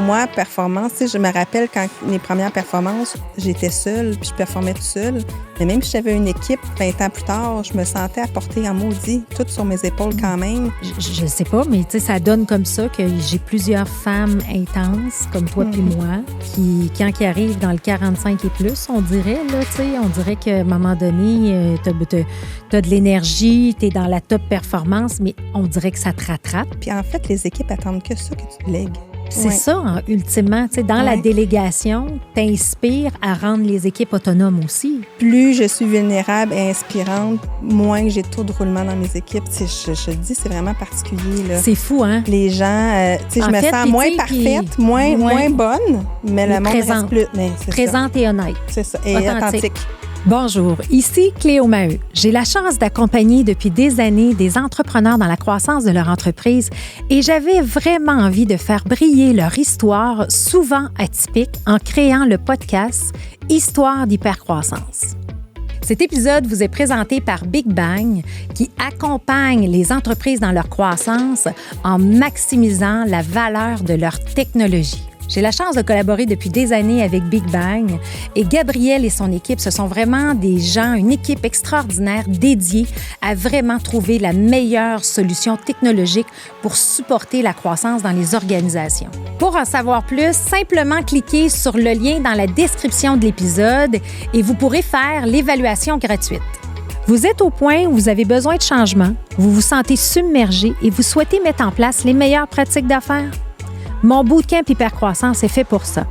moi, performance, tu sais, je me rappelle quand mes premières performances, j'étais seule, puis je performais toute seule. Mais même si j'avais une équipe 20 ans plus tard, je me sentais à porter en maudit, tout sur mes épaules quand même. Je sais pas, mais tu sais, ça donne comme ça que j'ai plusieurs femmes intenses, comme toi puis moi, qui, quand ils arrivent dans le 45 et plus, on dirait, là, tu sais, on dirait qu'à un moment donné, t'as de l'énergie, t'es dans la top performance, mais on dirait que ça te rattrape. Puis en fait, les équipes attendent que ça, que tu te lègues. C'est ça, hein, ultimement. Tu sais, dans la délégation, t'inspires à rendre les équipes autonomes aussi. Plus je suis vulnérable et inspirante, moins j'ai de taux de roulement dans mes équipes. Tu sais, je te dis, c'est vraiment particulier, là. C'est fou, hein? Les gens, tu sais, je me sens moins parfaite, moins bonne, mais le monde reste plus... Présente et honnête. C'est ça, et authentique. Bonjour, ici Cléo Maheu. J'ai la chance d'accompagner depuis des années des entrepreneurs dans la croissance de leur entreprise et j'avais vraiment envie de faire briller leur histoire, souvent atypique, en créant le podcast Histoire d'hypercroissance. Cet épisode vous est présenté par Big Bang, qui accompagne les entreprises dans leur croissance en maximisant la valeur de leur technologie. J'ai la chance de collaborer depuis des années avec Big Bang et Gabriel et son équipe, ce sont vraiment des gens, une équipe extraordinaire dédiée à vraiment trouver la meilleure solution technologique pour supporter la croissance dans les organisations. Pour en savoir plus, simplement cliquez sur le lien dans la description de l'épisode et vous pourrez faire l'évaluation gratuite. Vous êtes au point où vous avez besoin de changement, vous vous sentez submergé et vous souhaitez mettre en place les meilleures pratiques d'affaires? Mon bootcamp Hypercroissance est fait pour ça.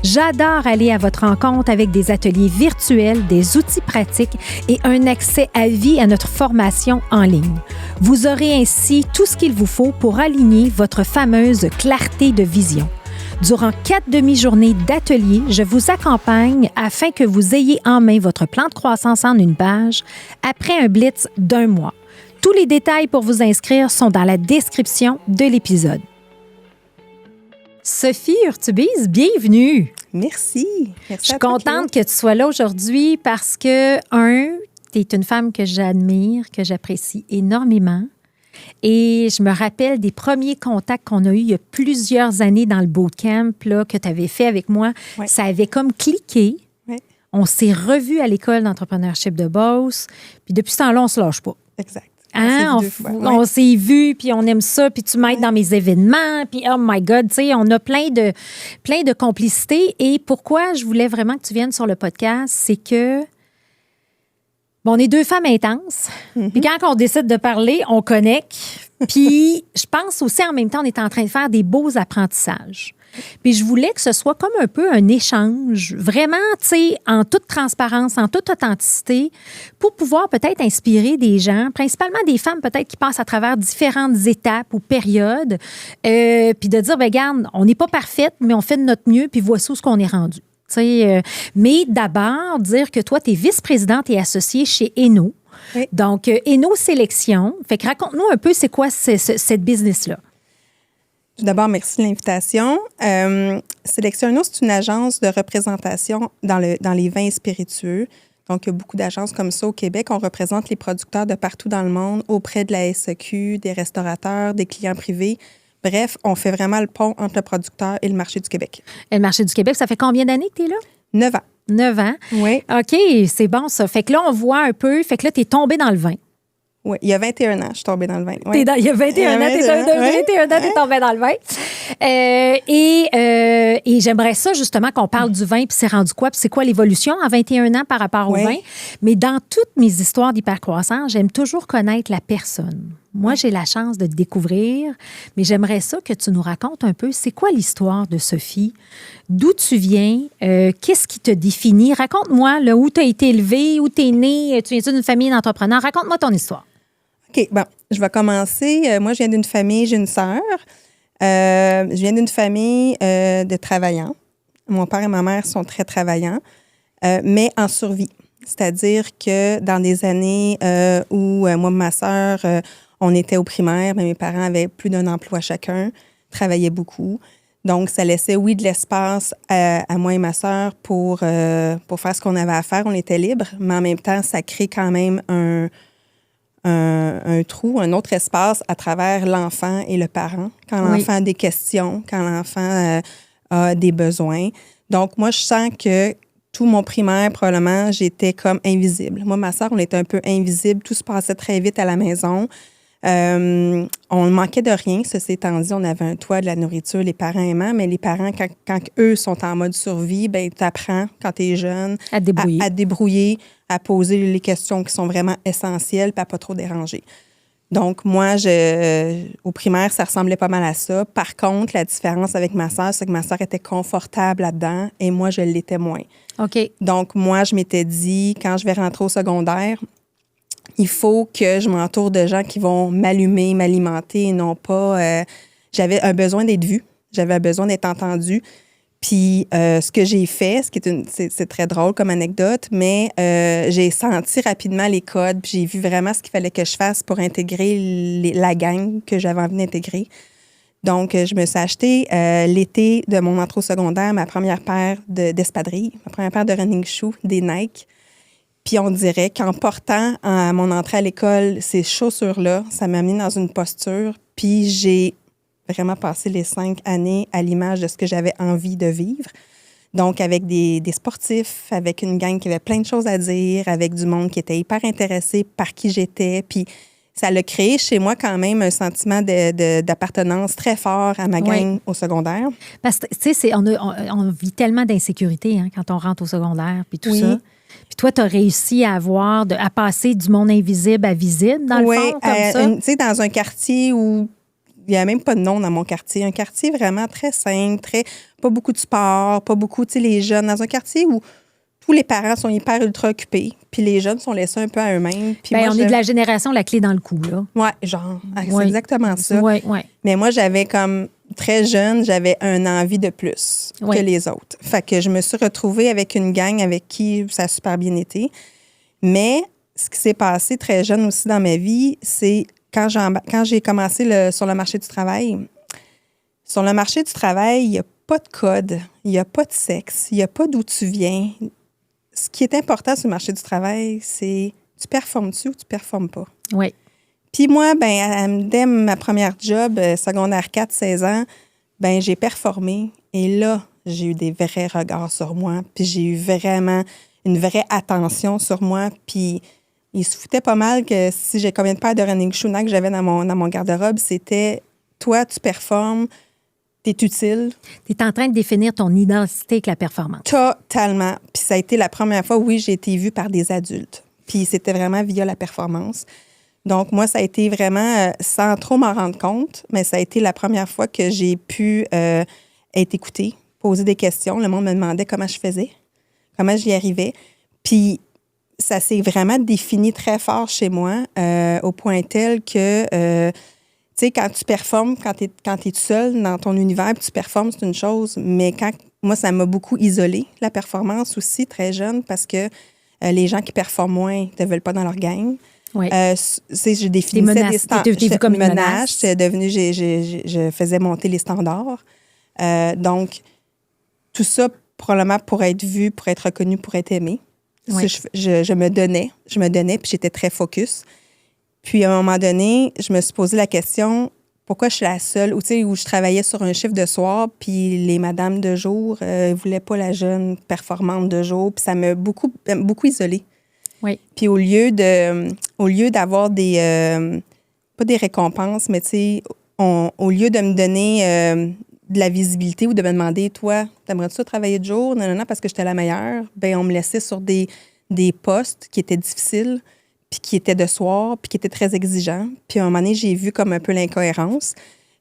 J'adore aller à votre rencontre avec des ateliers virtuels, des outils pratiques et un accès à vie à notre formation en ligne. Vous aurez ainsi tout ce qu'il vous faut pour aligner votre fameuse clarté de vision. Durant 4 demi-journées d'ateliers, je vous accompagne afin que vous ayez en main votre plan de croissance en une page après un blitz d'1 mois. Tous les détails pour vous inscrire sont dans la description de l'épisode. Sophie Urtubise, bienvenue. Merci. Je suis contente que tu sois là aujourd'hui parce que, tu es une femme que j'admire, que j'apprécie énormément. Et je me rappelle des premiers contacts qu'on a eus il y a plusieurs années dans le bootcamp là, que tu avais fait avec moi. Ouais. Ça avait comme cliqué. Ouais. On s'est revus à l'école d'entrepreneurship de Beauce. Puis depuis ce temps-là, on ne se lâche pas. Exact. Hein? On s'est vus, puis on aime ça, puis tu m'aides dans mes événements, puis oh my God, tu sais, on a plein de complicité. Et pourquoi je voulais vraiment que tu viennes sur le podcast, c'est que, bon, on est 2 femmes intenses, puis quand on décide de parler, on connecte. Puis je pense aussi en même temps, on est en train de faire des beaux apprentissages. Puis je voulais que ce soit comme un peu un échange, vraiment, tu sais, en toute transparence, en toute authenticité, pour pouvoir peut-être inspirer des gens, principalement des femmes peut-être qui passent à travers différentes étapes ou périodes, puis de dire, bien, regarde, on n'est pas parfaite, mais on fait de notre mieux, puis voici où ce qu'on est rendu. Mais d'abord, dire que toi, tu es vice-présidente et associée chez Eno. Oui. Donc, Eno Sélection. Fait que raconte-nous un peu, c'est quoi cette business-là? Tout d'abord, merci de l'invitation. Sélection Eno, c'est une agence de représentation dans les vins spiritueux. Donc, il y a beaucoup d'agences comme ça au Québec. On représente les producteurs de partout dans le monde auprès de la SAQ, des restaurateurs, des clients privés. Bref, on fait vraiment le pont entre le producteur et le marché du Québec. Et le marché du Québec, ça fait combien d'années que tu es là? 9 ans. 9 ans? Oui. OK, c'est bon ça. Fait que là, on voit un peu, fait que là, tu es tombé dans le vin. Oui, il y a 21 ans, je suis tombée dans le vin. Oui. Il y a 21 ans, tu es tombée dans le vin. Et j'aimerais ça, justement, qu'on parle du vin, puis c'est rendu quoi, puis c'est quoi l'évolution en 21 ans par rapport au vin. Mais dans toutes mes histoires d'hypercroissance, j'aime toujours connaître la personne. Moi, j'ai la chance de te découvrir, mais j'aimerais ça que tu nous racontes un peu, c'est quoi l'histoire de Sophie? D'où tu viens? Qu'est-ce qui te définit? Raconte-moi là, où tu as été élevée, où tu es née, tu viens d'une famille d'entrepreneurs. Raconte-moi ton histoire. OK, bon, je vais commencer. Moi, je viens d'une famille, j'ai une sœur. Je viens d'une famille de travaillants. Mon père et ma mère sont très travaillants, mais en survie. C'est-à-dire que dans des années où moi et ma sœur, on était au primaire, mais mes parents avaient plus d'un emploi chacun, travaillaient beaucoup. Donc, ça laissait, oui, de l'espace à moi et ma sœur pour faire ce qu'on avait à faire. On était libres, mais en même temps, ça crée quand même un trou, un autre espace à travers l'enfant et le parent. Quand l'enfant a des questions, quand l'enfant a des besoins. Donc, moi, je sens que tout mon primaire, probablement, j'étais comme invisible. Moi, ma sœur, on était un peu invisible. Tout se passait très vite à la maison. On manquait de rien, ceci étant dit. On avait un toit, de la nourriture, les parents aimants, mais les parents, quand eux sont en mode survie, ben tu apprends, quand tu es jeune, à te débrouiller, à poser les questions qui sont vraiment essentielles, puis à pas trop déranger. Donc, moi, au primaire, ça ressemblait pas mal à ça. Par contre, la différence avec ma sœur, c'est que ma sœur était confortable là-dedans et moi, je l'étais moins. OK. Donc, moi, je m'étais dit, quand je vais rentrer au secondaire, il faut que je m'entoure de gens qui vont m'allumer, m'alimenter et non pas... j'avais un besoin d'être vue. J'avais un besoin d'être entendue. Puis, ce que j'ai fait, c'est très drôle comme anecdote, mais j'ai senti rapidement les codes, puis j'ai vu vraiment ce qu'il fallait que je fasse pour intégrer la gang que j'avais envie d'intégrer. Donc, je me suis acheté l'été de mon entrée au secondaire ma première paire d'espadrilles, ma première paire de running shoes, des Nike. Puis on dirait qu'en portant à mon entrée à l'école ces chaussures-là, ça m'a mis dans une posture, puis j'ai vraiment passé les 5 années à l'image de ce que j'avais envie de vivre. Donc, avec des sportifs, avec une gang qui avait plein de choses à dire, avec du monde qui était hyper intéressé par qui j'étais. Puis, ça l'a créé chez moi quand même un sentiment d'appartenance très fort à ma gang au secondaire. Parce que, tu sais, on vit tellement d'insécurité quand on rentre au secondaire, puis tout ça. Puis toi, tu as réussi à passer du monde invisible à visible, dans le fond, comme ça? Tu sais, dans un quartier où il n'y a même pas de nom dans mon quartier. Un quartier vraiment très simple, pas beaucoup de sport, pas beaucoup, tu sais, les jeunes. Dans un quartier où tous les parents sont hyper ultra occupés, puis les jeunes sont laissés un peu à eux-mêmes. Puis on est de la génération la clé dans le cou, là. Oui, genre, c'est exactement ça. Oui. Mais moi, j'avais comme, très jeune, j'avais un envie de plus que les autres. Fait que je me suis retrouvée avec une gang avec qui ça a super bien été. Mais ce qui s'est passé très jeune aussi dans ma vie, c'est quand j'ai commencé sur le marché du travail. Sur le marché du travail, il n'y a pas de code, il n'y a pas de sexe, il n'y a pas d'où tu viens. Ce qui est important sur le marché du travail, c'est tu performes-tu ou tu performes pas. Oui. Puis moi, dès ma première job, secondaire 4, 16 ans, j'ai performé. Et là, j'ai eu des vrais regards sur moi. Puis j'ai eu vraiment une vraie attention sur moi. Puis il se foutait pas mal que si j'ai combien de paires de running shoes que j'avais dans mon garde-robe, c'était toi, tu performes, t'es utile. T'es en train de définir ton identité avec la performance. Totalement. Puis ça a été la première fois, oui, j'ai été vue par des adultes. Puis c'était vraiment via la performance. Donc moi, ça a été vraiment, sans trop m'en rendre compte, mais ça a été la première fois que j'ai pu être écoutée, poser des questions. Le monde me demandait comment je faisais, comment j'y arrivais. Puis ça s'est vraiment défini très fort chez moi, au point tel que, tu sais, quand tu performes, quand tu es tout seul dans ton univers, puis tu performes, c'est une chose. Mais moi, ça m'a beaucoup isolée, la performance aussi, très jeune, parce que les gens qui performent moins ne veulent pas dans leur gang. Oui. Je définissais des standards. Comme une menace. Je faisais monter les standards. Donc, tout ça, probablement pour être vu, pour être reconnu, pour être aimé. Oui. Je me donnais, puis j'étais très focus. Puis, à un moment donné, je me suis posé la question, pourquoi je suis la seule, où je travaillais sur un chiffre de soir, puis les madames de jour ne voulaient pas la jeune performante de jour, puis ça m'a beaucoup isolée. Oui. Puis au lieu d'avoir pas des récompenses, mais tu sais, au lieu de me donner de la visibilité ou de me demander, toi, t'aimerais-tu ça travailler de jour? Non, parce que j'étais la meilleure. On me laissait sur des postes qui étaient difficiles, puis qui étaient de soir, puis qui étaient très exigeants. Puis à un moment donné, j'ai vu comme un peu l'incohérence.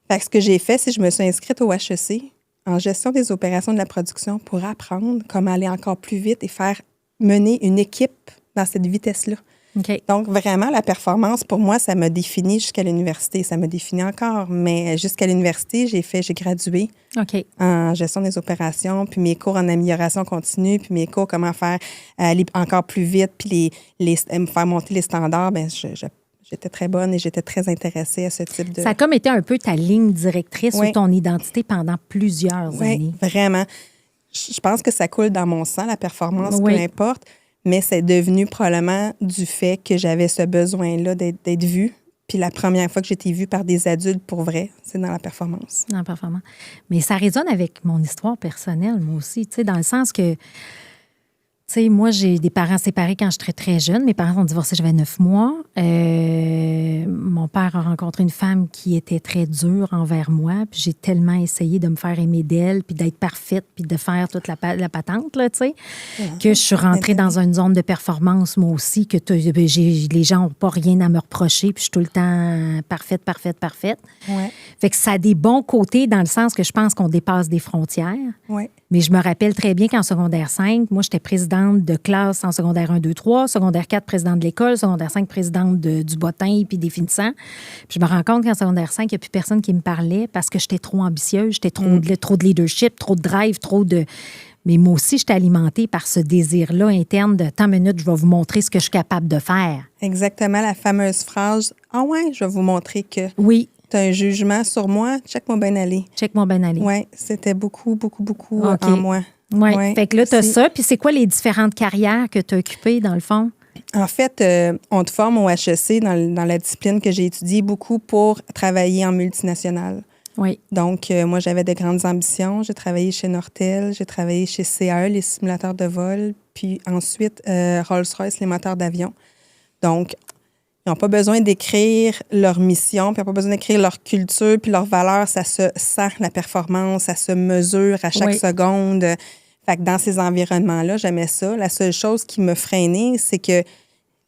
Fait que ce que j'ai fait, c'est que je me suis inscrite au HEC en gestion des opérations de la production pour apprendre comment aller encore plus vite et faire mener une équipe dans cette vitesse-là. Okay. Donc, vraiment, la performance, pour moi, ça m'a défini jusqu'à l'université. Ça m'a défini encore, mais jusqu'à l'université, j'ai gradué en gestion des opérations, puis mes cours en amélioration continue, puis mes cours comment faire aller encore plus vite, puis me faire monter les standards. J'étais très bonne et j'étais très intéressée à ce type de... Ça a comme été un peu ta ligne directrice ou ton identité pendant plusieurs années. Oui, vraiment. Je pense que ça coule dans mon sang, la performance, peu importe. Mais c'est devenu probablement du fait que j'avais ce besoin-là d'être vue, Puis la première fois que j'ai été vue par des adultes pour vrai, c'est dans la performance. Dans la performance. Mais ça résonne avec mon histoire personnelle, moi aussi, tu sais, dans le sens que, tu sais, moi, j'ai des parents séparés quand j'étais très jeune. Mes parents ont divorcé, j'avais 9 mois. Mon père a rencontré une femme qui était très dure envers moi. Puis j'ai tellement essayé de me faire aimer d'elle, puis d'être parfaite, puis de faire toute la patente, là, tu sais, que je suis rentrée dans une zone de performance, moi aussi, que les gens n'ont pas rien à me reprocher, puis je suis tout le temps parfaite. Ouais. Fait que ça a des bons côtés dans le sens que je pense qu'on dépasse des frontières. Ouais. Mais je me rappelle très bien qu'en secondaire 5, moi, j'étais présidente de classe en secondaire 1, 2, 3, secondaire 4, présidente de l'école, secondaire 5, présidente du bottin puis des finissants. Puis je me rends compte qu'en secondaire 5, il n'y a plus personne qui me parlait parce que j'étais trop ambitieuse, j'étais trop de leadership, trop de drive, Mais moi aussi, j'étais alimentée par ce désir-là interne de « tant minutes, je vais vous montrer ce que je suis capable de faire ». Exactement, la fameuse phrase « Ah ouais, je vais vous montrer que Oui, tu as un jugement sur moi, check-moi bien aller. » check-moi bien aller. Oui, c'était beaucoup OK. en moi. Oui, Ouais, fait que là, tu as aussi. ça. Puis c'est quoi les différentes carrières que tu as occupées, dans le fond? En fait, on te forme au HEC dans la discipline que j'ai étudiée beaucoup pour travailler en multinationale. Oui. Donc, moi, j'avais de grandes ambitions. J'ai travaillé chez Nortel, j'ai travaillé chez CAE, les simulateurs de vol, puis ensuite Rolls-Royce, les moteurs d'avion. Donc, ils n'ont pas besoin d'écrire leur mission, puis ils n'ont pas besoin d'écrire leur culture, puis leurs valeurs. Ça se sent, la performance, ça se mesure à chaque seconde. Fait que dans ces environnements-là, j'aimais ça. La seule chose qui me freinait, c'est que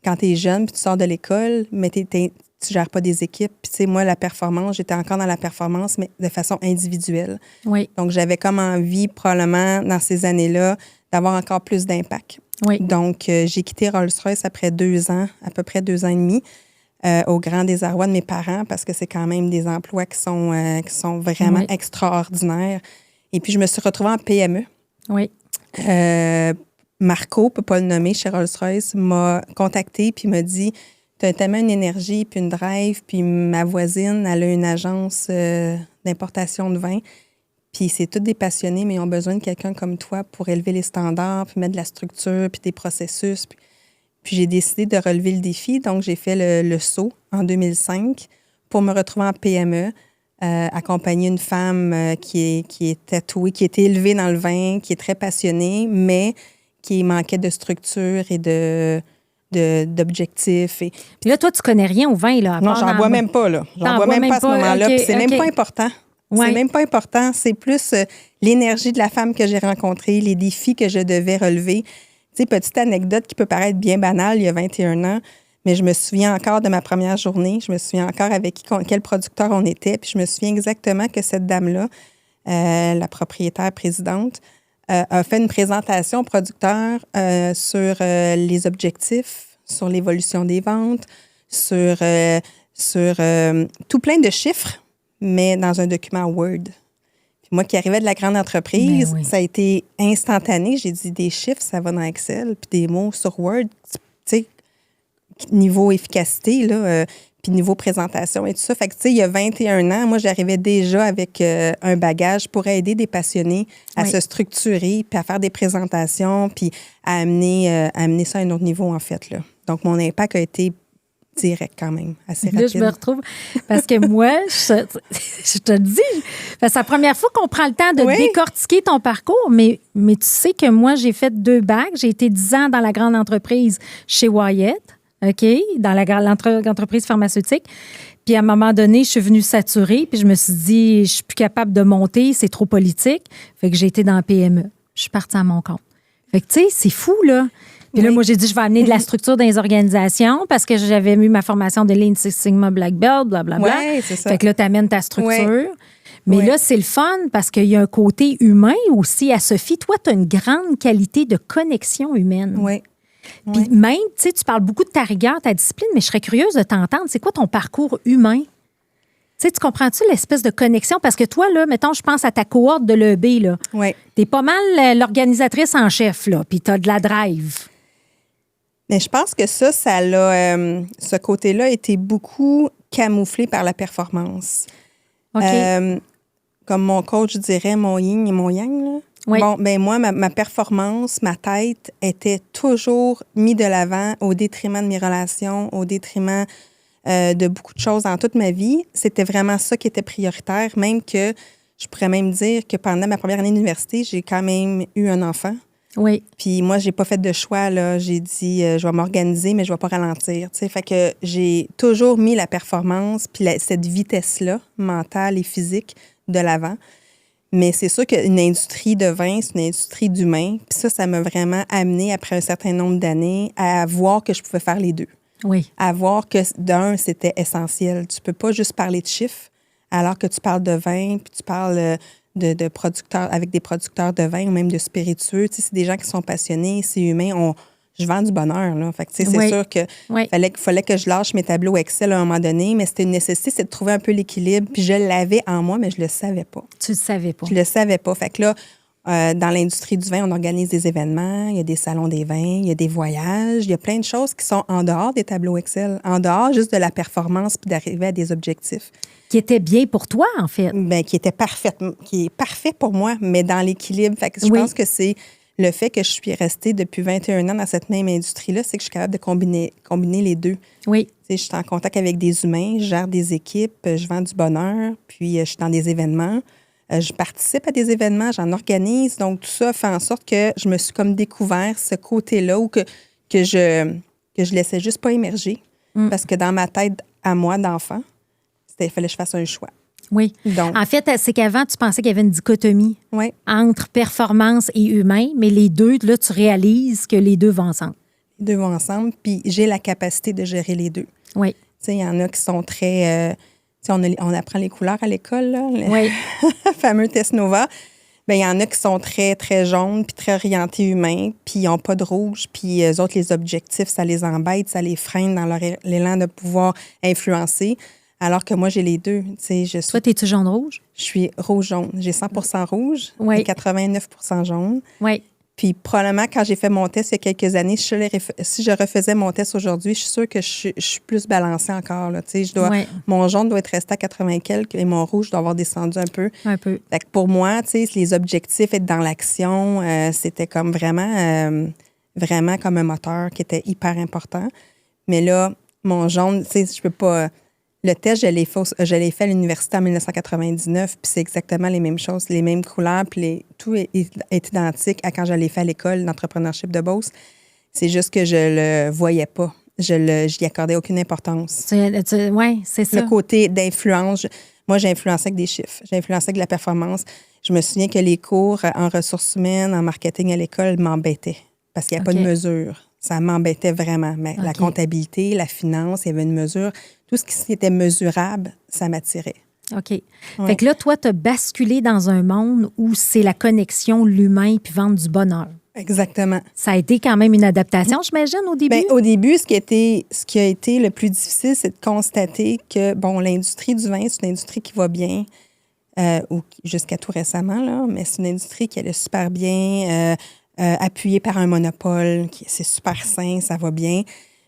quand tu es jeune, puis tu sors de l'école, mais tu gères pas des équipes. Puis, tu sais, moi, la performance, j'étais encore dans la performance, mais de façon individuelle. Oui. Donc, j'avais comme envie, probablement, dans ces années-là, d'avoir encore plus d'impact. Oui. Donc, j'ai quitté Rolls-Royce après 2 ans, à peu près 2 ans et demi, au grand désarroi de mes parents, parce que c'est quand même des emplois qui sont vraiment extraordinaires. Et puis, je me suis retrouvée en PME. Oui. Marco, on ne peut pas le nommer, chez Rolls-Royce, m'a contacté puis m'a dit « Tu as tellement une énergie puis une drive, puis ma voisine, elle a une agence d'importation de vin, puis c'est tous des passionnés, mais ils ont besoin de quelqu'un comme toi pour élever les standards, puis mettre de la structure, puis des processus. » Puis j'ai décidé de relever le défi, donc j'ai fait le saut en 2005 pour me retrouver en PME. Accompagner une femme qui est tatouée, qui est élevée dans le vin, qui est très passionnée, mais qui manquait de structure et d'objectifs. Puis là, toi, tu connais rien au vin, là? Non, j'en bois même pas, là. J'en bois même pas à ce moment-là. Okay, puis c'est même pas important. Ouais. C'est même pas important. C'est plus l'énergie de la femme que j'ai rencontrée, les défis que je devais relever. Tu sais, petite anecdote qui peut paraître bien banale, il y a 21 ans, mais je me souviens encore de ma première journée. Je me souviens encore avec quel producteur on était. Puis je me souviens exactement que cette dame-là, la propriétaire présidente, a fait une présentation au producteur sur les objectifs, sur l'évolution des ventes, sur tout plein de chiffres, mais dans un document Word. Puis moi qui arrivais de la grande entreprise, ça a été instantané. J'ai dit des chiffres, ça va dans Excel, puis des mots sur Word, tu sais, niveau efficacité, là, puis niveau présentation et tout ça. Fait que, tu sais, il y a 21 ans, moi, j'arrivais déjà avec un bagage pour aider des passionnés à se structurer, puis à faire des présentations, puis à amener ça à un autre niveau, en fait, là. Donc, mon impact a été direct quand même, assez rapide. Là, je me retrouve, parce que moi, je te le dis, c'est la première fois qu'on prend le temps de décortiquer ton parcours, mais tu sais que moi, j'ai fait 2 bacs. J'ai été 10 ans dans la grande entreprise chez Wyeth. OK, dans l'entreprise pharmaceutique. Puis à un moment donné, je suis venue saturer, puis je me suis dit, je suis plus capable de monter, c'est trop politique. Fait que j'ai été dans la PME. Je suis partie à mon compte. Fait que, tu sais, c'est fou, là. Puis là, moi, j'ai dit, je vais amener de la structure dans les organisations parce que j'avais eu ma formation de Lean Six Sigma Black Belt, blablabla. Oui, c'est ça. Fait que là, tu amènes ta structure. Ouais. Mais là, c'est le fun parce qu'il y a un côté humain aussi. À Sophie, toi, tu as une grande qualité de connexion humaine. Oui. Puis même, tu sais, tu parles beaucoup de ta rigueur, ta discipline, mais je serais curieuse de t'entendre. C'est quoi ton parcours humain? Tu sais, tu comprends-tu l'espèce de connexion? Parce que toi, là, mettons, je pense à ta cohorte de l'EB, là. Oui. T'es pas mal l'organisatrice en chef, là, puis t'as de la drive. Mais je pense que ça l'a... ce côté-là a été beaucoup camouflé par la performance. OK. Comme mon coach dirait, mon yin et mon yang, là. Oui. Bon, ben moi, ma performance, ma tête était toujours mise de l'avant au détriment de mes relations, au détriment de beaucoup de choses dans toute ma vie. C'était vraiment ça qui était prioritaire, même que je pourrais même dire que pendant ma première année d'université, j'ai quand même eu un enfant. Oui. Puis moi, j'ai pas fait de choix, là. J'ai dit, je vais m'organiser, mais je vais pas ralentir, tu sais. Fait que j'ai toujours mis la performance puis cette vitesse-là, mentale et physique, de l'avant. Mais c'est sûr qu'une industrie de vin, c'est une industrie d'humain. Puis ça m'a vraiment amené, après un certain nombre d'années, à voir que je pouvais faire les deux. Oui. À voir que, d'un, c'était essentiel. Tu peux pas juste parler de chiffres alors que tu parles de vin, puis tu parles de producteurs, avec des producteurs de vin ou même de spiritueux. Tu sais, c'est des gens qui sont passionnés, c'est humain. Je vends du bonheur, là. Fait que, tu sais, c'est sûr que fallait que je lâche mes tableaux Excel à un moment donné, mais c'était une nécessité, c'est de trouver un peu l'équilibre. Puis je l'avais en moi, mais je le savais pas. Tu le savais pas. Je le savais pas. Fait que là, dans l'industrie du vin, on organise des événements, il y a des salons des vins, il y a des voyages, il y a plein de choses qui sont en dehors des tableaux Excel, en dehors juste de la performance puis d'arriver à des objectifs. Qui était bien pour toi, en fait. Bien, qui est parfait pour moi, mais dans l'équilibre. Fait que je pense que c'est le fait que je suis restée depuis 21 ans dans cette même industrie-là, c'est que je suis capable de combiner les deux. Oui. Tu sais, je suis en contact avec des humains, je gère des équipes, je vends du bonheur, puis je suis dans des événements. Je participe à des événements, j'en organise. Donc, tout ça fait en sorte que je me suis comme découvert ce côté-là ou que je laissais juste pas émerger. Parce que dans ma tête, à moi, d'enfant, il fallait que je fasse un choix. Oui. Donc, en fait, c'est qu'avant, tu pensais qu'il y avait une dichotomie entre performance et humain, mais les deux, là, tu réalises que les deux vont ensemble. Les deux vont ensemble, puis j'ai la capacité de gérer les deux. Oui. Tu sais, il y en a qui sont très... on apprend les couleurs à l'école, là, le fameux test Nova. Bien, il y en a qui sont très, très jaunes, puis très orientés humains, puis ils n'ont pas de rouge, puis eux autres, les objectifs, ça les embête, ça les freine dans leur élan de pouvoir influencer. Alors que moi, j'ai les deux. Toi, t'es-tu jaune-rouge? Je suis rouge-jaune. J'ai 100% rouge et 89% jaune. Oui. Puis probablement, quand j'ai fait mon test il y a quelques années, si je refaisais mon test aujourd'hui, je suis sûre que je suis plus balancée encore. Là. Mon jaune doit être resté à 80 quelques et mon rouge doit avoir descendu un peu. Un peu. Fait que pour moi, les objectifs, être dans l'action, c'était comme vraiment comme un moteur qui était hyper important. Mais là, mon jaune, je peux pas... Le test, je l'ai fait à l'université en 1999, puis c'est exactement les mêmes choses, les mêmes couleurs, puis tout est identique à quand je l'ai fait à l'école d'entrepreneurship de Beauce. C'est juste que je le voyais pas. Je n'y accordais aucune importance. Oui, c'est ça. Le côté d'influence, moi, j'ai influencé avec des chiffres. J'ai influencé avec de la performance. Je me souviens que les cours en ressources humaines, en marketing à l'école m'embêtaient parce qu'il n'y a pas de mesure. Ça m'embêtait vraiment. Mais la comptabilité, la finance, il y avait une mesure. Tout ce qui était mesurable, ça m'attirait. OK. Fait que là, toi, tu as basculé dans un monde où c'est la connexion, l'humain, puis vendre du bonheur. Exactement. Ça a été quand même une adaptation, j'imagine, au début? Bien, au début, ce qui a été le plus difficile, c'est de constater que, bon, l'industrie du vin, c'est une industrie qui va bien, ou jusqu'à tout récemment, là, mais c'est une industrie qui allait super bien, appuyée par un monopole, c'est super sain, ça va bien,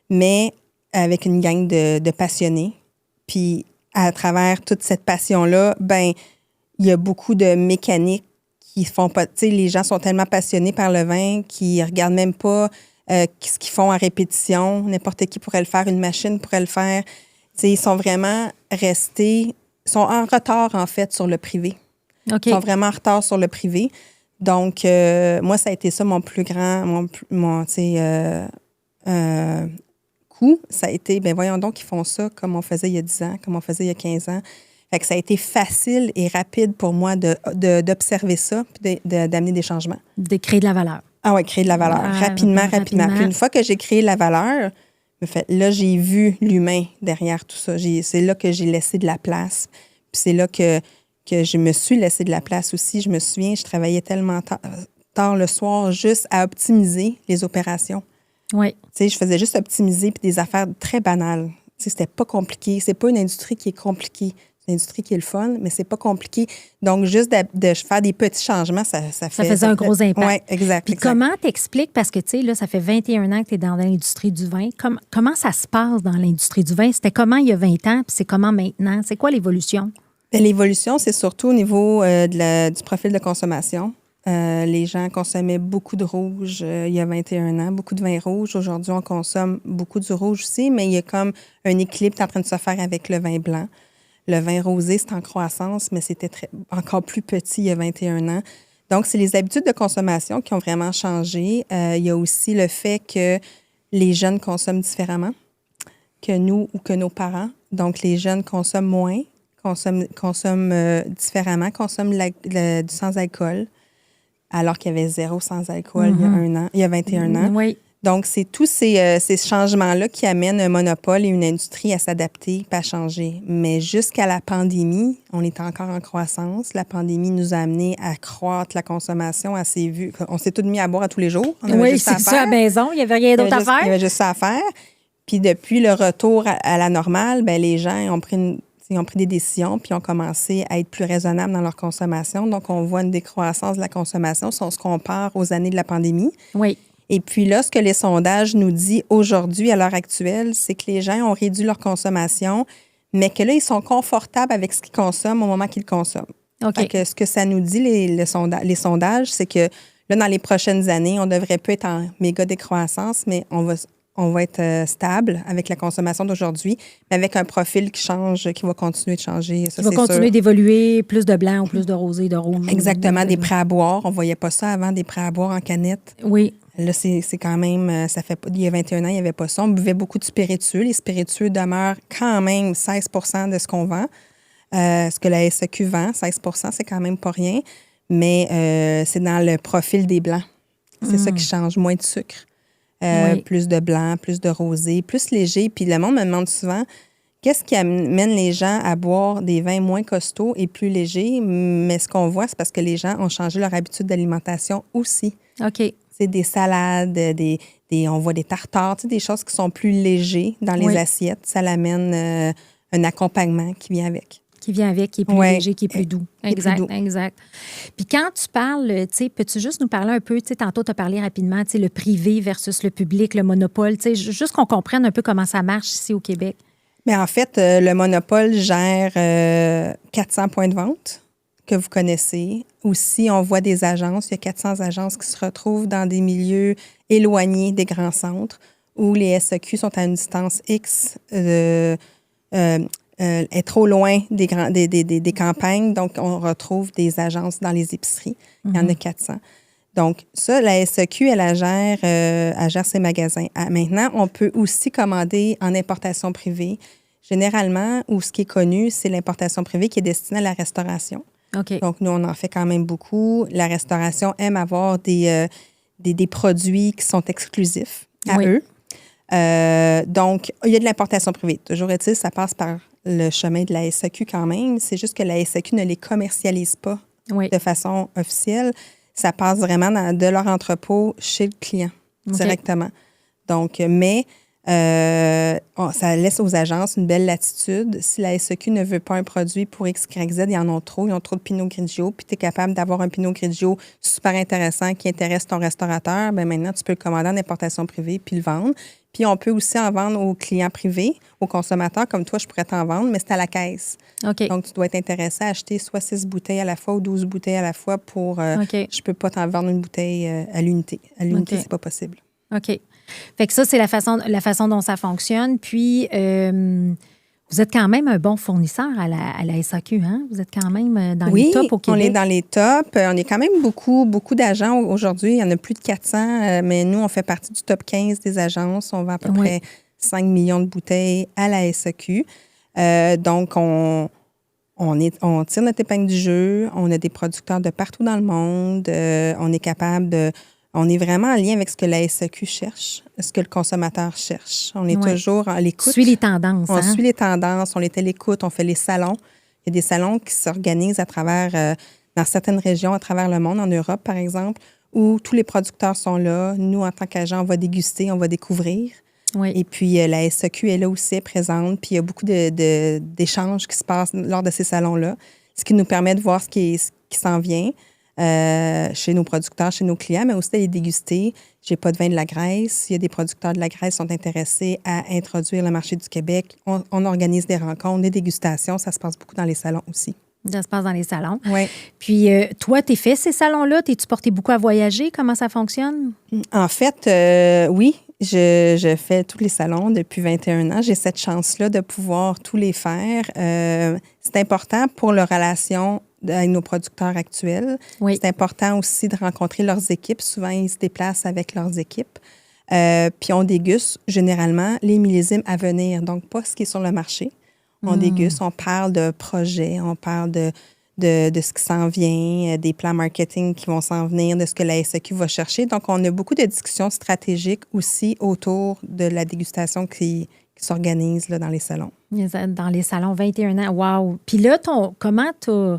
mais avec une gang de passionnés. Puis, à travers toute cette passion-là, ben il y a beaucoup de mécaniques qui font pas... Tu sais, les gens sont tellement passionnés par le vin qu'ils regardent même pas ce qu'ils font en répétition. N'importe qui pourrait le faire, une machine pourrait le faire. Tu sais, ils sont vraiment restés... Ils sont en retard, en fait, sur le privé. OK. Ils sont vraiment en retard sur le privé. Donc, moi, ça a été ça mon plus grand... tu sais... coup, ça a été, bien voyons donc, ils font ça comme on faisait il y a 10 ans, comme on faisait il y a 15 ans. Fait que ça a été facile et rapide pour moi d'observer ça puis d'amener des changements. De créer de la valeur. Ah oui, créer de la valeur. Rapidement. Puis une fois que j'ai créé la valeur, là, j'ai vu l'humain derrière tout ça. C'est là que j'ai laissé de la place. Puis c'est là que je me suis laissé de la place aussi. Je me souviens, je travaillais tellement tard le soir juste à optimiser les opérations. Oui. Tu sais, je faisais juste optimiser puis des affaires très banales. Tu sais, c'était pas compliqué. C'est pas une industrie qui est compliquée. C'est une industrie qui est le fun, mais c'est pas compliqué. Donc, juste de faire des petits changements, ça faisait un gros impact. Oui, exact. Puis comment t'expliques, parce que, tu sais, là, ça fait 21 ans que tu es dans l'industrie du vin. Comment ça se passe dans l'industrie du vin? C'était comment il y a 20 ans, puis c'est comment maintenant? C'est quoi l'évolution? L'évolution, c'est surtout au niveau du profil de consommation. Les gens consommaient beaucoup de rouge il y a 21 ans, beaucoup de vin rouge. Aujourd'hui, on consomme beaucoup du rouge aussi, mais il y a comme un équilibre qui est en train de se faire avec le vin blanc. Le vin rosé, c'est en croissance, mais c'était encore plus petit il y a 21 ans. Donc, c'est les habitudes de consommation qui ont vraiment changé. Il y a aussi le fait que les jeunes consomment différemment que nous ou que nos parents. Donc, les jeunes consomment moins, consomment différemment, consomment du sans-alcool, alors qu'il y avait 0 sans-alcool il y a 21 ans. Oui. Donc, c'est tous ces changements-là qui amènent un monopole et une industrie à s'adapter et à changer. Mais jusqu'à la pandémie, on est encore en croissance. La pandémie nous a amené à croître la consommation assez vue. On s'est tous mis à boire à tous les jours. Oui, c'est ça à la maison. Il n'y avait rien d'autre à faire. Il y avait juste ça à faire. Puis depuis le retour à la normale, bien, les gens ont pris des décisions puis ont commencé à être plus raisonnables dans leur consommation. Donc, on voit une décroissance de la consommation si on se compare aux années de la pandémie. Oui. Et puis là, ce que les sondages nous disent aujourd'hui, à l'heure actuelle, c'est que les gens ont réduit leur consommation, mais que là, ils sont confortables avec ce qu'ils consomment au moment qu'ils consomment. OK. Fait que ce que ça nous dit, les sondages, c'est que là, dans les prochaines années, on devrait pas être en méga décroissance, mais on va être stable avec la consommation d'aujourd'hui, mais avec un profil qui change, qui va continuer de changer. Ça, qui va continuer d'évoluer, plus de blanc ou plus de rosé, de rouge. Exactement, des prêts à boire. On ne voyait pas ça avant, des prêts à boire en canette. Oui. Là, c'est quand même, ça fait il y a 21 ans, il n'y avait pas ça. On buvait beaucoup de spiritueux. Les spiritueux demeurent quand même 16 de ce qu'on vend. Ce que la SAQ vend, 16 c'est quand même pas rien. Mais c'est dans le profil des blancs. C'est ça qui change. Moins de sucre, Oui. plus de blanc, plus de rosé, plus léger. Puis le monde me demande souvent, qu'est-ce qui amène les gens à boire des vins moins costauds et plus légers? Mais ce qu'on voit, c'est parce que les gens ont changé leur habitude d'alimentation aussi. OK. C'est des salades, on voit des tartares, des choses qui sont plus légers dans les assiettes. Ça l'amène un accompagnement qui vient avec. Qui vient avec, qui est plus léger, qui est plus doux. Exact, exact. Puis quand tu parles, tu sais, peux-tu juste nous parler un peu, tu sais, tantôt tu as parlé rapidement, tu sais, le privé versus le public, le monopole, tu sais, juste qu'on comprenne un peu comment ça marche ici au Québec. Mais en fait, le monopole gère 400 points de vente que vous connaissez. Aussi, on voit des agences. Il y a 400 agences qui se retrouvent dans des milieux éloignés des grands centres où les SAQ sont à une distance X, est trop loin des campagnes. Donc, on retrouve des agences dans les épiceries. Il y en a 400. Donc, ça, la SAQ, elle gère ses magasins. Maintenant, on peut aussi commander en importation privée. Généralement, où ce qui est connu, c'est l'importation privée qui est destinée à la restauration. OK. Donc, nous, on en fait quand même beaucoup. La restauration aime avoir des produits qui sont exclusifs à eux. Donc, il y a de l'importation privée. Toujours est-il, ça passe par le chemin de la SAQ quand même. C'est juste que la SAQ ne les commercialise pas de façon officielle. Ça passe vraiment de leur entrepôt chez le client directement. Donc, mais ça laisse aux agences une belle latitude. Si la SAQ ne veut pas un produit pour X, Y, Z, ils ont trop de Pinot Grigio, puis tu es capable d'avoir un Pinot Grigio super intéressant qui intéresse ton restaurateur, bien maintenant, tu peux le commander en importation privée puis le vendre. Puis on peut aussi en vendre aux clients privés, aux consommateurs, comme toi, je pourrais t'en vendre, mais c'est à la caisse. OK. Donc, tu dois être intéressé à acheter soit 6 bouteilles à la fois ou 12 bouteilles à la fois pour... Je peux pas t'en vendre une bouteille à l'unité. À l'unité, c'est pas possible. OK. Fait que ça, c'est la façon dont ça fonctionne. Puis, vous êtes quand même un bon fournisseur à la SAQ, hein? Vous êtes quand même dans les tops au Québec. Oui, on est dans les tops. On est quand même beaucoup d'agents aujourd'hui. Il y en a plus de 400, mais nous, on fait partie du top 15 des agences. On vend à peu près 5 millions de bouteilles à la SAQ. Donc, on tire notre épingle du jeu. On a des producteurs de partout dans le monde. On est capable de... On est vraiment en lien avec ce que la SAQ cherche, ce que le consommateur cherche. On est toujours à l'écoute. On suit les tendances. On suit les tendances, on est à l'écoute, on fait les salons. Il y a des salons qui s'organisent à travers, dans certaines régions, à travers le monde, en Europe, par exemple, où tous les producteurs sont là. Nous, en tant qu'agents, on va déguster, on va découvrir. Oui. Et puis, la SAQ est là aussi, présente. Puis, il y a beaucoup d'échanges qui se passent lors de ces salons-là, ce qui nous permet de voir ce qui s'en vient. Chez nos producteurs, chez nos clients, mais aussi d'aller déguster. J'ai pas de vin de la Grèce. Il y a des producteurs de la Grèce qui sont intéressés à introduire le marché du Québec. On organise des rencontres, des dégustations. Ça se passe beaucoup dans les salons aussi. Ça se passe dans les salons. Oui. Puis, toi, t'es fait ces salons-là? T'es-tu porté beaucoup à voyager? Comment ça fonctionne? En fait, oui, je fais tous les salons depuis 21 ans. J'ai cette chance-là de pouvoir tous les faire. C'est important pour leur relation avec nos producteurs actuels. Oui. C'est important aussi de rencontrer leurs équipes. Souvent, ils se déplacent avec leurs équipes. Puis on déguste généralement les millésimes à venir, donc pas ce qui est sur le marché. On déguste, on parle de projets, on parle de ce qui s'en vient, des plans marketing qui vont s'en venir, de ce que la SAQ va chercher. Donc, on a beaucoup de discussions stratégiques aussi autour de la dégustation qui s'organise là, dans les salons. Dans les salons, 21 ans. Wow! Puis là, comment t'as...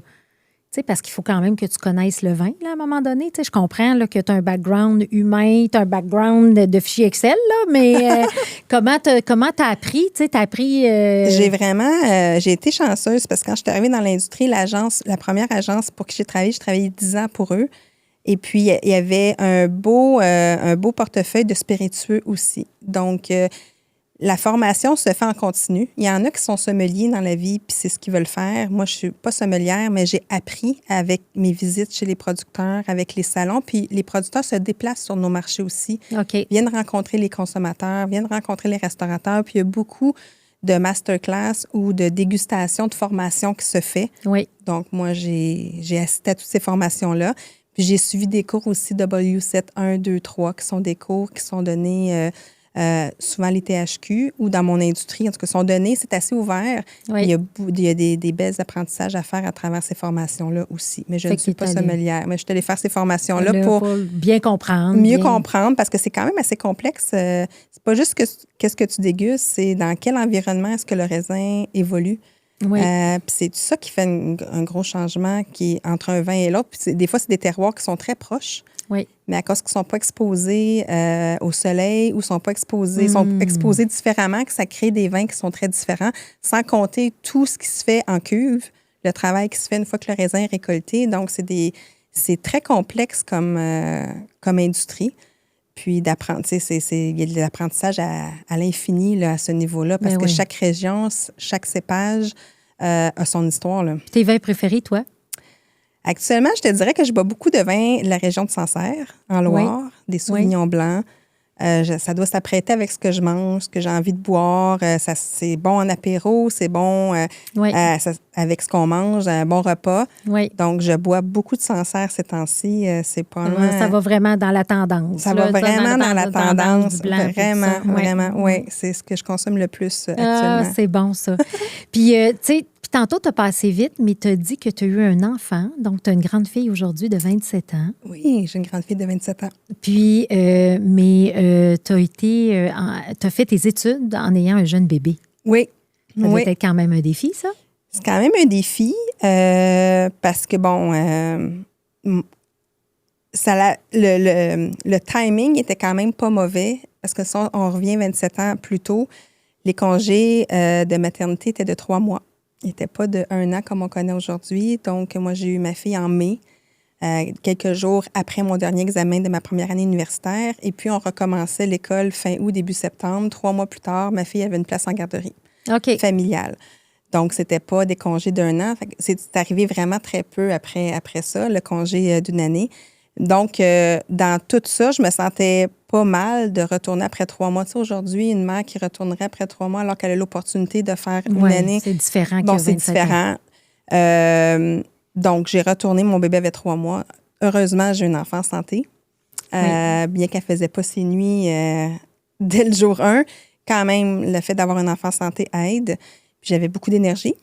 Tu sais, parce qu'il faut quand même que tu connaisses le vin, là, à un moment donné. Tu sais, je comprends là, que tu as un background humain, tu as un background de fichier Excel, là, mais comment t'as appris? Tu sais, t'as appris... J'ai été chanceuse parce que quand je suis arrivée dans l'industrie, la première agence pour qui j'ai travaillé 10 ans pour eux. Et puis, il y avait un beau portefeuille de spiritueux aussi. Donc, la formation se fait en continu. Il y en a qui sont sommeliers dans la vie, puis c'est ce qu'ils veulent faire. Moi, je suis pas sommelière, mais j'ai appris avec mes visites chez les producteurs, avec les salons. Puis les producteurs se déplacent sur nos marchés aussi. OK. Viennent rencontrer les consommateurs, viennent rencontrer les restaurateurs. Puis il y a beaucoup de masterclass ou de dégustation, de formation qui se fait. Oui. Donc, moi, j'ai assisté à toutes ces formations-là. Puis j'ai suivi des cours aussi W7 1, 2, 3, qui sont des cours qui sont donnés... souvent les THQ ou dans mon industrie, en tout cas, sont donnés, c'est assez ouvert. Oui. Il y a des belles apprentissages à faire à travers ces formations-là aussi. Mais je ne suis pas sommelière. Mais je suis allée faire ces formations-là pour bien comprendre. Mieux comprendre, parce que c'est quand même assez complexe. C'est pas juste qu'est-ce que tu dégustes, c'est dans quel environnement est-ce que le raisin évolue. Oui. Puis c'est ça qui fait un gros changement entre un vin et l'autre. Puis des fois, c'est des terroirs qui sont très proches. Oui. Mais à cause qu'ils ne sont pas exposés au soleil ou sont exposés différemment, que ça crée des vins qui sont très différents, sans compter tout ce qui se fait en cuve, le travail qui se fait une fois que le raisin est récolté. Donc, c'est très complexe comme industrie. Puis d'apprendre, tu sais, il y a de l'apprentissage à l'infini là, à ce niveau-là, parce que chaque région, chaque cépage a son histoire. Là. Tes vins préférés, toi? Actuellement, je te dirais que je bois beaucoup de vins de la région de Sancerre, en Loire, des Sauvignons blancs. Ça doit s'apprêter avec ce que je mange, ce que j'ai envie de boire. C'est bon en apéro, c'est bon avec ce qu'on mange, un bon repas. Oui. Donc, je bois beaucoup de Sancerre ces temps-ci. Ça va vraiment dans la tendance. Ça va vraiment dans la tendance. Vraiment, vraiment. Oui, c'est ce que je consomme le plus actuellement. C'est bon, ça. Puis, tu sais, tantôt, tu as passé vite, mais tu as dit que tu as eu un enfant. Donc, tu as une grande fille aujourd'hui de 27 ans. Oui, j'ai une grande fille de 27 ans. Puis, tu as fait tes études en ayant un jeune bébé. Oui. Ça doit être quand même un défi, ça? C'est quand même un défi parce que, bon, le timing était quand même pas mauvais parce que si on revient 27 ans plus tôt, les congés de maternité étaient de 3 mois. Il n'était pas de 1 an comme on connaît aujourd'hui. Donc, moi, j'ai eu ma fille en mai, quelques jours après mon dernier examen de ma première année universitaire. Et puis, on recommençait l'école fin août, début septembre. 3 mois plus tard, ma fille avait une place en garderie familiale. Donc, c'était pas des congés d'1 an. C'est arrivé vraiment très peu après ça, le congé d'1 année. Donc, dans tout ça, je me sentais pas mal de retourner après 3 mois. Tu sais, aujourd'hui, une mère qui retournerait après 3 mois alors qu'elle a l'opportunité de faire une année. C'est différent. Bon, c'est différent. Donc, j'ai retourné. Mon bébé avait 3 mois. Heureusement, j'ai une enfant en santé. Bien qu'elle faisait pas ses nuits dès le jour 1, quand même, le fait d'avoir un enfant en santé aide. Puis j'avais beaucoup d'énergie.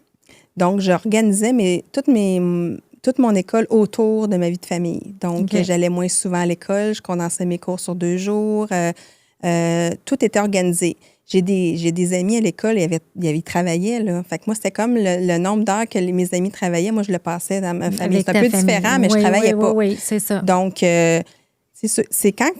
Donc, j'organisais toute mon école autour de ma vie de famille. Donc, j'allais moins souvent à l'école, je condensais mes cours sur 2 jours. Tout était organisé. J'ai des amis à l'école, ils travaillaient, là. Fait que moi, c'était comme le nombre d'heures que mes amis travaillaient. Moi, je le passais dans ma famille. C'est un peu différent, mais je travaillais pas. Oui, c'est ça. Donc, c'est quand...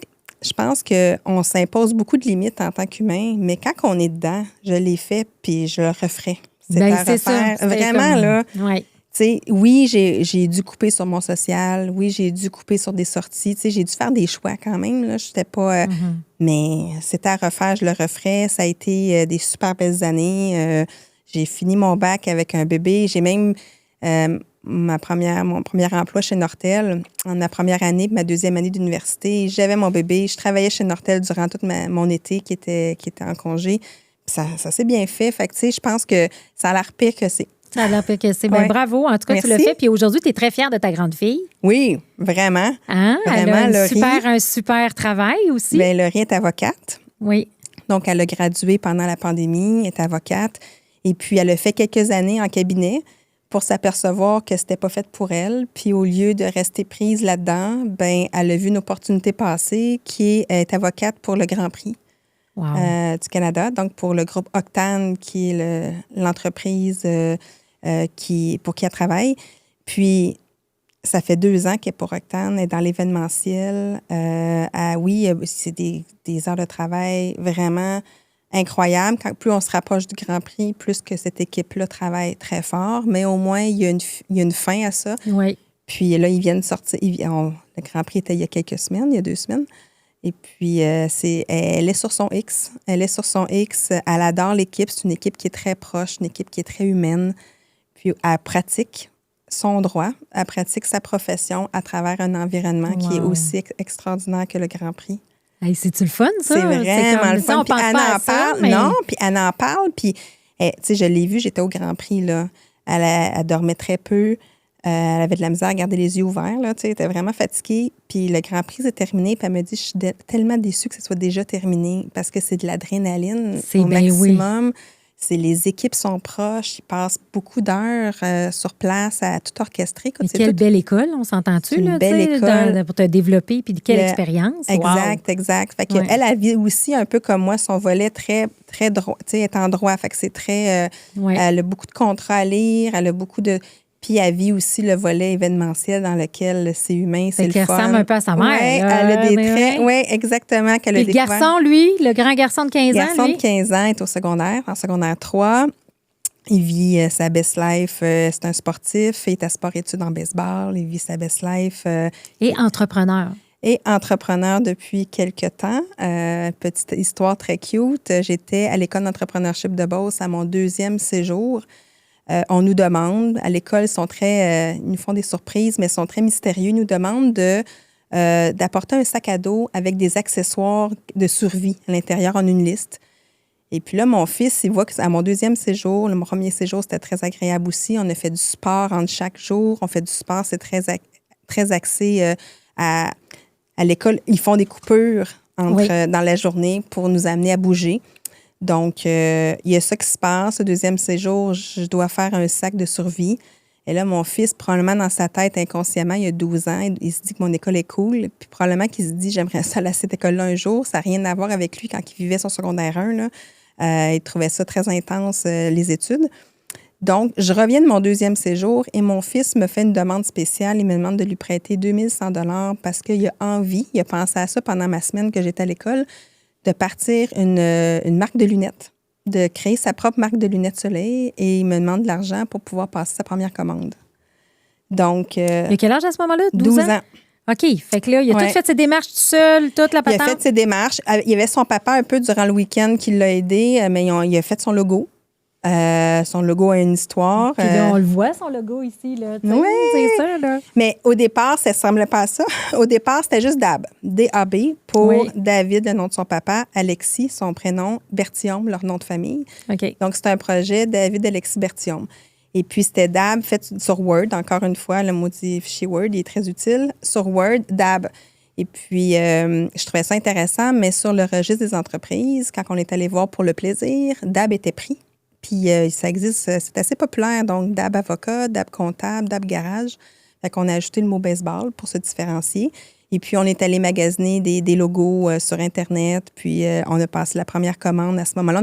Je pense qu'on s'impose beaucoup de limites en tant qu'humain, mais quand on est dedans, je l'ai fait, puis je le referai. C'est à refaire. Ça. Vraiment, là... Oui. T'sais, oui, j'ai dû couper sur mon social. Oui, j'ai dû couper sur des sorties. T'sais, j'ai dû faire des choix quand même. Là. J'étais pas... Mais c'était à refaire, je le referais. Ça a été des super belles années. J'ai fini mon bac avec un bébé. J'ai même... mon premier emploi chez Nortel, en ma première année, ma deuxième année d'université, j'avais mon bébé. Je travaillais chez Nortel durant tout mon été qui était en congé. Ça s'est bien fait. Fait que, tu sais, je pense que ça a l'air pire que c'est. Ça a l'air pire que c'est. Ben, Ouais. bravo. En tout cas, Merci. tu l'as fait. Puis aujourd'hui, tu es très fière de ta grande fille. Oui, vraiment. Hein? Vraiment, Elle a Laurie. un super travail aussi. Bien, Laurie est avocate. Oui. Donc, elle a gradué pendant la pandémie, est avocate. Et puis, elle a fait quelques années en cabinet pour s'apercevoir que c'était pas fait pour elle. Puis, au lieu de rester prise là-dedans, ben, elle a vu une opportunité passer qui est avocate pour le Grand Prix Wow. du Canada. Donc, pour le groupe Octane, qui est l'entreprise pour qui elle travaille. Puis, ça fait 2 ans qu'elle est pour Octane, elle est dans l'événementiel. Oui, c'est des heures de travail vraiment incroyables. Plus on se rapproche du Grand Prix, plus que cette équipe-là travaille très fort. Mais au moins, il y a une fin à ça. Oui. Puis là, ils viennent sortir. Le Grand Prix était il y a quelques semaines, il y a 2 semaines. Et puis, elle est sur son X. Elle est sur son X. Elle adore l'équipe. C'est une équipe qui est très proche, une équipe qui est très humaine. Puis, elle pratique son droit, elle pratique sa profession à travers un environnement qui est aussi extraordinaire que le Grand Prix. Hey, c'est-tu le fun, ça? C'est vraiment le fun. On Puis pense elle pas en à ça, parle. mais... Non, puis elle en parle. Puis, tu sais, je l'ai vue, j'étais au Grand Prix, là. Elle dormait très peu. Elle avait de la misère à garder les yeux ouverts, là. Tu sais, elle était vraiment fatiguée. Puis le Grand Prix s'est terminé. Puis elle me dit, je suis tellement déçue que ce soit déjà terminé parce que c'est de l'adrénaline au maximum. Oui. Les équipes sont proches, ils passent beaucoup d'heures sur place à tout orchestrer. Mais quelle belle école, on s'entend-tu? Une belle école. Pour te développer, puis quelle expérience. Exact, wow. Exact. Fait que elle vit aussi un peu comme moi son volet très, très droit, tu sais, est en droit. Fait que c'est très... Elle a beaucoup de contrats à lire, elle a beaucoup de... Puis elle vit aussi le volet événementiel dans lequel c'est humain, c'est le fun. Elle ressemble un peu à sa mère. Oui, elle a des traits. Oui, exactement. Puis le garçon, lui, le grand garçon de 15 ans, Le garçon de 15 ans est au secondaire, en secondaire 3. Il vit sa best life. C'est un sportif. Il est à sport-études en baseball. Il vit sa best life. Et entrepreneur. Et entrepreneur depuis quelques temps. Petite histoire très cute. J'étais à l'école d'entrepreneurship de Beauce à mon 2e séjour. On nous demande, à l'école, ils nous font des surprises, mais ils sont très mystérieux. Ils nous demandent d'apporter un sac à dos avec des accessoires de survie à l'intérieur en une liste. Et puis là, mon fils, il voit qu'à mon 2e séjour, le premier séjour, c'était très agréable aussi. On a fait du sport entre chaque jour. On fait du sport, c'est très axé à l'école. Ils font des coupures dans la journée pour nous amener à bouger. Donc, il y a ça qui se passe. Au 2e séjour, je dois faire un sac de survie. Et là, mon fils, probablement dans sa tête, inconsciemment, il a 12 ans, il se dit que mon école est cool. Puis probablement qu'il se dit, j'aimerais ça aller à cette école-là un jour. Ça n'a rien à voir avec lui quand il vivait son secondaire 1. Là. Il trouvait ça très intense, les études. Donc, je reviens de mon 2e séjour et mon fils me fait une demande spéciale. Il me demande de lui prêter 2100 $ parce qu'il a envie, il a pensé à ça pendant ma semaine que j'étais à l'école, de partir une marque de lunettes, de créer sa propre marque de lunettes soleil et il me demande de l'argent pour pouvoir passer sa première commande. Donc... il a quel âge à ce moment-là? 12 ans. OK. Fait que là, il a tout fait ses démarches tout seul, toute la patente? Il a fait ses démarches. Il y avait son papa un peu durant le week-end qui l'a aidé, mais il a fait son logo. Son logo a une histoire. Puis là, on le voit, son logo ici. Là, oui, c'est ça. Là. Mais au départ, ça ne ressemblait pas à ça. Au départ, c'était juste DAB. D-A-B pour David, le nom de son papa, Alexis, son prénom, Berthiaume, leur nom de famille. OK. Donc, c'est un projet David Alexis Berthiaume. Et puis, c'était DAB fait sur Word. Encore une fois, le maudit fichier Word, il est très utile. Sur Word, DAB. Et puis, je trouvais ça intéressant, mais sur le registre des entreprises, quand on est allé voir pour le plaisir, DAB était pris. Puis ça existe, c'est assez populaire, donc DAB avocat, DAB comptable, DAB garage. Fait qu'on a ajouté le mot baseball pour se différencier. Et puis, on est allé magasiner des logos sur Internet. Puis, on a passé la première commande. À ce moment-là,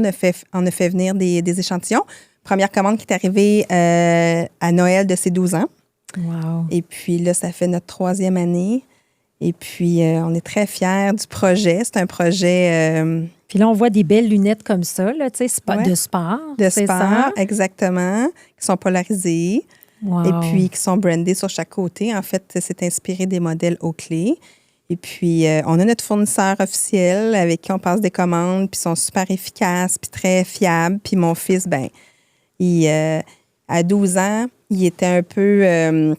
on a fait venir des échantillons. Première commande qui est arrivée à Noël de ses 12 ans. Wow. Et puis là, ça fait notre 3e année. Et puis, on est très fiers du projet. C'est un projet... Puis là, on voit des belles lunettes comme ça, là, tu sais, de sport. De sport, ça? Exactement, qui sont polarisées. Wow. Et puis, qui sont brandées sur chaque côté. En fait, c'est inspiré des modèles Oakley. Et puis, on a notre fournisseur officiel avec qui on passe des commandes, puis ils sont super efficaces, puis très fiables. Puis mon fils, À 12 ans, il était un peu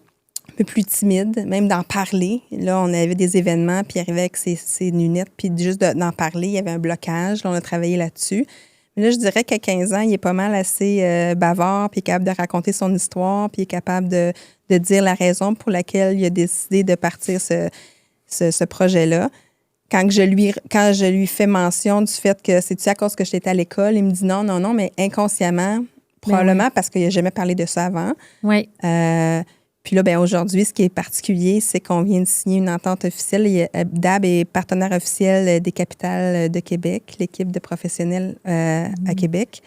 plus timide, même d'en parler. Là, on avait des événements, puis il arrivait avec ses lunettes, puis juste d'en parler, il y avait un blocage. Là, on a travaillé là-dessus. Mais là, je dirais qu'à 15 ans, il est pas mal assez bavard, puis il est capable de raconter son histoire, puis il est capable de dire la raison pour laquelle il a décidé de partir ce projet-là. Quand je lui fais mention du fait que c'est-tu à cause que j'étais à l'école, il me dit non, mais inconsciemment, probablement parce qu'il n'a jamais parlé de ça avant. Oui. Puis là, aujourd'hui, ce qui est particulier, c'est qu'on vient de signer une entente officielle. DAB est partenaire officiel des Capitales de Québec, l'équipe de professionnels à Québec.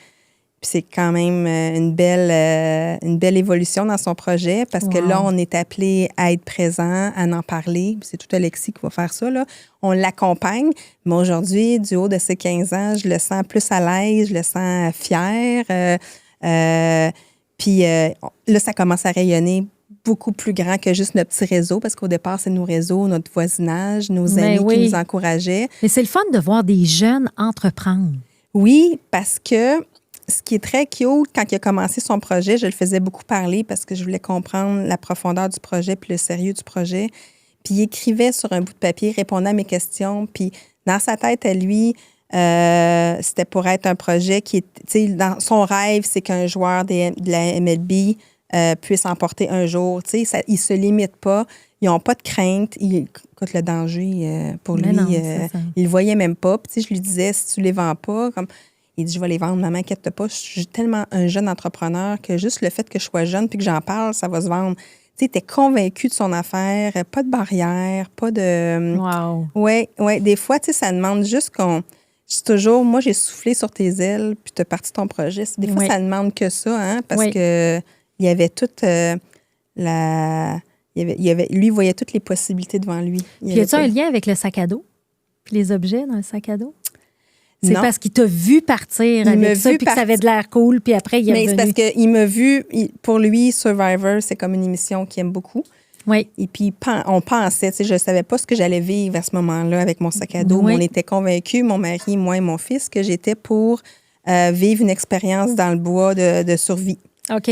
Puis c'est quand même une belle évolution dans son projet parce que là, on est appelé à être présent, à en parler. C'est tout Alexis qui va faire ça, là. On l'accompagne, mais aujourd'hui, du haut de ses 15 ans, je le sens plus à l'aise, je le sens fier. Puis là, ça commence à rayonner beaucoup plus grand que juste notre petit réseau, parce qu'au départ, c'est nos réseaux, notre voisinage, nos amis qui nous encourageaient. Mais c'est le fun de voir des jeunes entreprendre. Oui, parce que ce qui est très cute, quand il a commencé son projet, je le faisais beaucoup parler parce que je voulais comprendre la profondeur du projet puis le sérieux du projet. Puis il écrivait sur un bout de papier, répondait à mes questions. Puis dans sa tête, à lui, c'était pour être un projet qui est, tu sais, dans son rêve, c'est qu'un joueur de la MLB puisse emporter un jour. Tu sais, ils ne se limitent pas. Ils n'ont pas de crainte. Écoute, le danger, pour lui, il le voyait même pas. Puis, tu sais, je lui disais, si tu ne les vends pas, comme... Il dit, je vais les vendre, maman, inquiète pas. Je suis tellement un jeune entrepreneur que juste le fait que je sois jeune puis que j'en parle, ça va se vendre. Tu sais, il était convaincu de son affaire, pas de barrière, pas de... Wow! Oui. Des fois, tu sais, ça demande juste qu'on... Je dis toujours, moi, j'ai soufflé sur tes ailes puis tu as parti ton projet. Des fois, ça demande que ça, hein, parce que il y avait toute lui, il voyait toutes les possibilités devant lui. Puis y a-t-il un lien avec le sac à dos? Puis les objets dans le sac à dos? C'est parce qu'il t'a vu partir avec ça, puis que ça avait de l'air cool, puis après, il est revenu. Mais c'est parce qu'il m'a vu, pour lui, Survivor, c'est comme une émission qu'il aime beaucoup. Oui. Et puis, on pensait, tu sais, je ne savais pas ce que j'allais vivre à ce moment-là avec mon sac à dos. Oui. Mais on était convaincus, mon mari, moi et mon fils, que j'étais pour vivre une expérience dans le bois de survie. OK.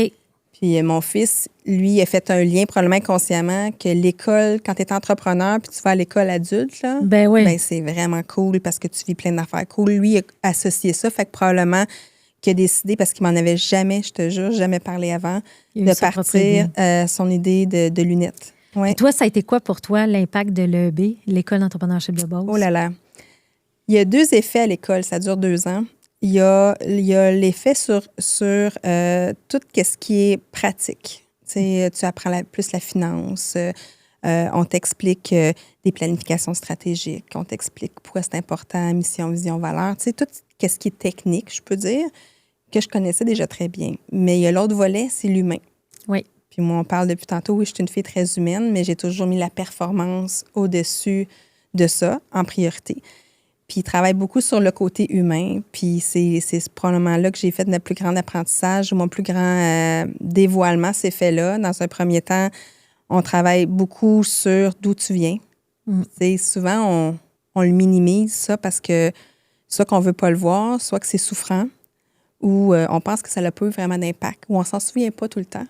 Puis mon fils, lui, a fait un lien probablement inconsciemment que l'école, quand tu es entrepreneur puis tu vas à l'école adulte, là, c'est vraiment cool parce que tu vis plein d'affaires cool. Lui, il a associé ça, fait que probablement qu'il a décidé, parce qu'il m'en avait jamais, je te jure, jamais parlé avant, de partir son idée de lunettes. Ouais. Et toi, ça a été quoi pour toi l'impact de l'EEB, l'École d'entrepreneurship de Beauce? Oh là là! Il y a 2 effets à l'école, ça dure 2 ans. Il y a l'effet sur tout ce qui est pratique. Tu apprends plus la finance. On t'explique des planifications stratégiques. On t'explique pourquoi c'est important, mission, vision, valeur. Tu sais, tout ce qui est technique, je peux dire, que je connaissais déjà très bien. Mais il y a l'autre volet, c'est l'humain. Oui. Puis moi, on parle depuis tantôt, oui, je suis une fille très humaine, mais j'ai toujours mis la performance au-dessus de ça, en priorité. Puis il travaille beaucoup sur le côté humain. Puis c'est probablement là que j'ai fait notre plus grand apprentissage, mon plus grand dévoilement s'est fait là. Dans un premier temps, on travaille beaucoup sur d'où tu viens. Souvent, on le minimise, ça, parce que soit qu'on ne veut pas le voir, soit que c'est souffrant, ou on pense que ça n'a pas eu vraiment d'impact, ou on ne s'en souvient pas tout le temps.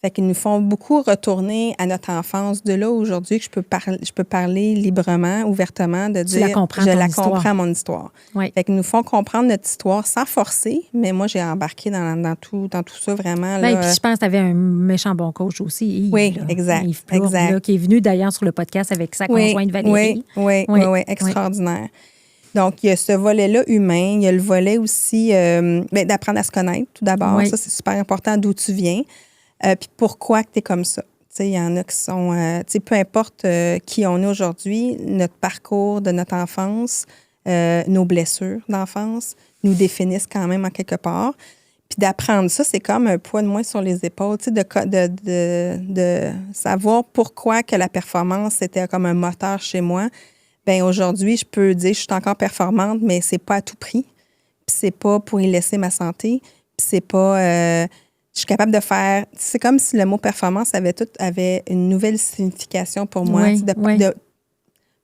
Fait qu'ils nous font beaucoup retourner à notre enfance. De là, aujourd'hui, que je peux parler librement, ouvertement, de dire je la comprends, mon histoire. Oui. Fait qu'ils nous font comprendre notre histoire sans forcer, mais moi, j'ai embarqué dans tout ça vraiment. Là, et puis je pense que tu avais un méchant bon coach aussi, Yves. Oui, exact. Yves Plourde, là, qui est venu d'ailleurs sur le podcast avec sa conjointe Valérie. Oui, extraordinaire. Donc, il y a ce volet-là humain. Il y a le volet aussi d'apprendre à se connaître, tout d'abord. Oui. Ça, c'est super important, d'où tu viens. Puis pourquoi tu es comme ça? Il y en a qui sont... peu importe qui on est aujourd'hui, notre parcours de notre enfance, nos blessures d'enfance nous définissent quand même en quelque part. Puis d'apprendre ça, c'est comme un poids de moins sur les épaules, de savoir pourquoi que la performance, c'était comme un moteur chez moi. Bien, aujourd'hui, je peux dire que je suis encore performante, mais c'est pas à tout prix. Puis c'est pas pour y laisser ma santé. Puis c'est pas... je suis capable de faire... C'est comme si le mot performance avait une nouvelle signification pour moi.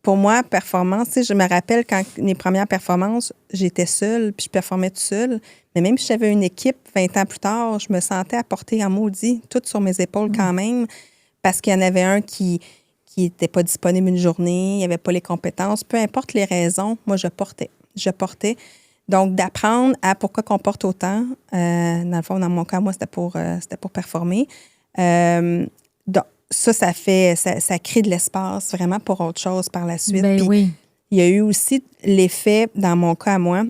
Pour moi, performance, je me rappelle quand mes premières performances, j'étais seule, puis je performais toute seule. Mais même si j'avais une équipe 20 ans plus tard, je me sentais à porter en maudit, tout sur mes épaules quand même, parce qu'il y en avait un qui n'était pas disponible une journée, il n'y avait pas les compétences. Peu importe les raisons, moi, je portais. Donc, d'apprendre à pourquoi qu'on porte autant. Dans le fond, dans mon cas, moi, c'était pour performer. Donc, ça crée de l'espace vraiment pour autre chose par la suite. Ben Puis, oui. il y a eu aussi l'effet, dans mon cas à moi,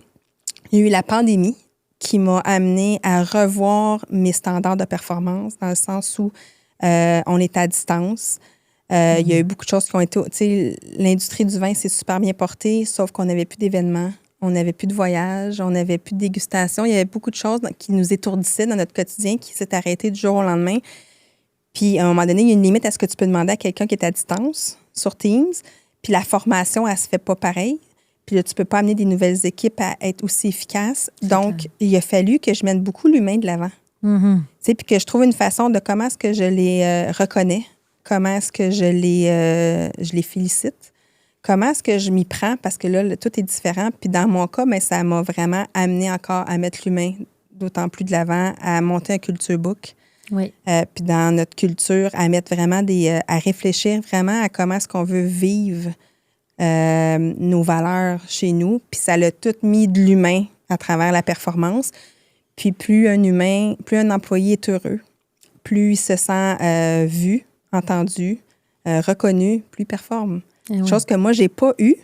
il y a eu la pandémie qui m'a amené à revoir mes standards de performance dans le sens où on était à distance. Il y a eu beaucoup de choses qui ont été... Tu sais, l'industrie du vin s'est super bien portée, sauf qu'on n'avait plus d'événements, on n'avait plus de voyages, on n'avait plus de dégustation. Il y avait beaucoup de choses qui nous étourdissaient dans notre quotidien qui s'est arrêté du jour au lendemain. Puis, à un moment donné, il y a une limite à ce que tu peux demander à quelqu'un qui est à distance sur Teams. Puis, la formation, elle se fait pas pareil. Puis là, tu peux pas amener des nouvelles équipes à être aussi efficaces. Donc, il a fallu que je mette beaucoup l'humain de l'avant. Mm-hmm. Tu sais, puis que je trouve une façon de comment est-ce que je les reconnais, comment est-ce que je les félicite, comment est-ce que je m'y prends, parce que là, tout est différent. Puis dans mon cas, bien, ça m'a vraiment amené encore à mettre l'humain d'autant plus de l'avant, à monter un culture book. Oui. Puis dans notre culture, à mettre vraiment à réfléchir vraiment à comment est-ce qu'on veut vivre nos valeurs chez nous. Puis ça l'a tout mis de l'humain à travers la performance. Puis plus un employé est heureux, plus il se sent vu, entendu, reconnu, plus il performe. Oui. Chose que moi, j'ai pas eue,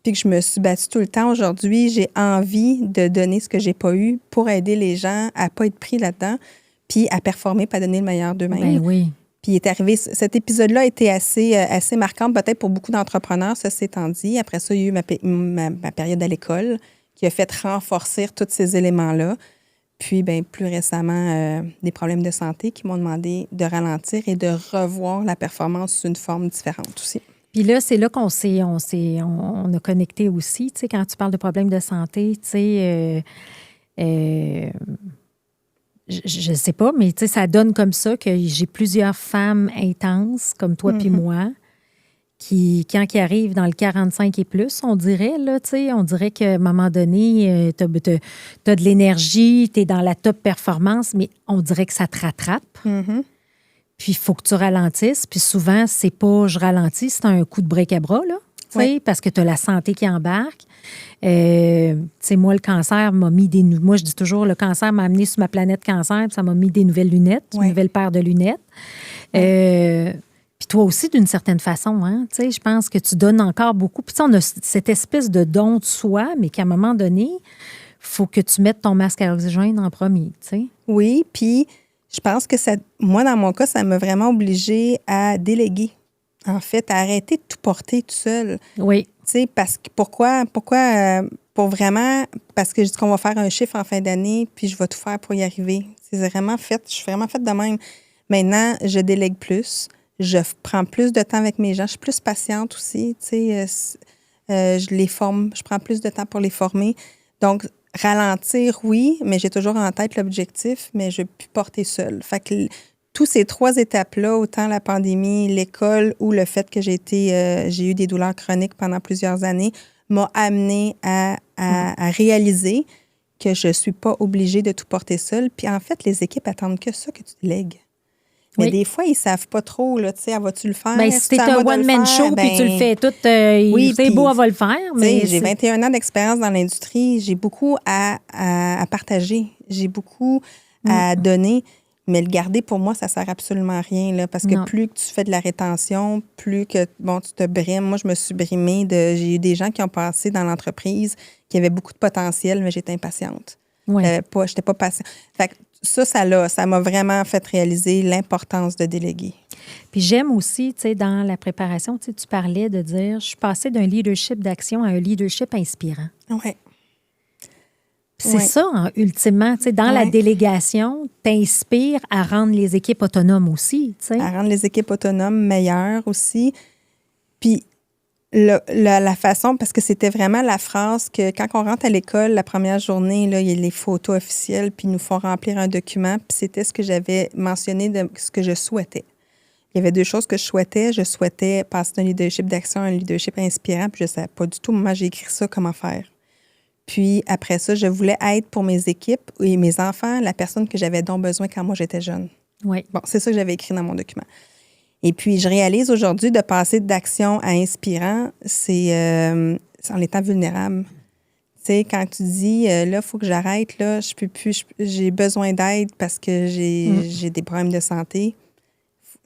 puis que je me suis battue tout le temps. Aujourd'hui, j'ai envie de donner ce que j'ai pas eu pour aider les gens à pas être pris là-dedans, puis à performer, puis à donner le meilleur d'eux-mêmes. Ben oui. Puis il est arrivé, cet épisode-là a été assez marquant, peut-être pour beaucoup d'entrepreneurs, ça s'étant dit. Après ça, il y a eu ma période à l'école qui a fait renforcer tous ces éléments-là. Puis, bien, plus récemment, des problèmes de santé qui m'ont demandé de ralentir et de revoir la performance sous une forme différente aussi. Puis là, c'est là qu'on a connecté aussi. Tu sais, quand tu parles de problèmes de santé, tu sais, je ne sais pas, mais tu sais, ça donne comme ça que j'ai plusieurs femmes intenses, comme toi puis moi, qui, quand ils arrivent dans le 45 et plus, on dirait, là, tu sais, on dirait qu'à un moment donné, tu as de l'énergie, tu es dans la top performance, mais on dirait que ça te rattrape. Mm-hmm. Puis il faut que tu ralentisses. Puis souvent, c'est pas je ralentis, c'est un coup de break à bras, là, tu sais, parce que tu as la santé qui embarque. Tu sais, moi, le cancer m'a mis moi, je dis toujours, le cancer m'a amené sur ma planète cancer, puis ça m'a mis des nouvelles lunettes, une nouvelle paire de lunettes. Puis toi aussi, d'une certaine façon, hein, tu sais, je pense que tu donnes encore beaucoup. Puis on a cette espèce de don de soi, mais qu'à un moment donné, il faut que tu mettes ton masque à oxygène en premier, tu sais. Oui, puis je pense que moi, dans mon cas, ça m'a vraiment obligée à déléguer. En fait, à arrêter de tout porter tout seul. Oui. Tu sais, parce que pourquoi, pour vraiment, parce que je dis qu'on va faire un chiffre en fin d'année, puis je vais tout faire pour y arriver. C'est vraiment fait, je suis vraiment faite de même. Maintenant, je délègue plus, je prends plus de temps avec mes gens, je suis plus patiente aussi, tu sais, je les forme, je prends plus de temps pour les former. Donc, ralentir, oui, mais j'ai toujours en tête l'objectif, mais je ne peux plus porter seule. Fait que tous ces 3 étapes-là, autant la pandémie, l'école ou le fait que j'ai eu des douleurs chroniques pendant plusieurs années, m'a amené à réaliser que je ne suis pas obligée de tout porter seule. Puis en fait, les équipes attendent que ça, que tu délègues. Mais des fois, ils ne savent pas trop, là, tu sais, vas-tu le faire? Bien, si t'es un one-man show, puis tu le fais tout, c'est beau, elle va le faire. Mais j'ai 21 ans d'expérience dans l'industrie, j'ai beaucoup à partager, j'ai beaucoup à donner. Mais le garder, pour moi, ça ne sert absolument à rien. Là, parce que plus que tu fais de la rétention, plus que tu te brimes. Moi, je me suis brimée. J'ai eu des gens qui ont passé dans l'entreprise qui avaient beaucoup de potentiel, mais j'étais impatiente. Je n'étais pas patiente. Fait que ça m'a vraiment fait réaliser l'importance de déléguer. Puis j'aime aussi, tu sais, dans la préparation, tu parlais de dire, je suis passée d'un leadership d'action à un leadership inspirant. Oui. C'est ça, hein, ultimement. Tu sais, dans la délégation, t'inspires à rendre les équipes autonomes aussi. Tu sais. À rendre les équipes autonomes meilleures aussi. Puis la façon, parce que c'était vraiment la phrase que quand on rentre à l'école, la première journée, là, il y a les photos officielles, puis ils nous font remplir un document. Puis c'était ce que j'avais mentionné de ce que je souhaitais. Il y avait 2 choses que je souhaitais. Je souhaitais passer d'un leadership d'action à un leadership inspirant, puis je ne savais pas du tout, moi, j'ai écrit ça, comment faire. Puis après ça, je voulais être pour mes équipes et mes enfants la personne que j'avais donc besoin quand moi j'étais jeune. Oui. Bon, c'est ça que j'avais écrit dans mon document. Et puis, je réalise aujourd'hui de passer d'action à inspirant, c'est en étant vulnérable. Tu sais, quand tu dis, là, il faut que j'arrête, là, je peux plus, j'ai besoin d'aide parce que j'ai des problèmes de santé.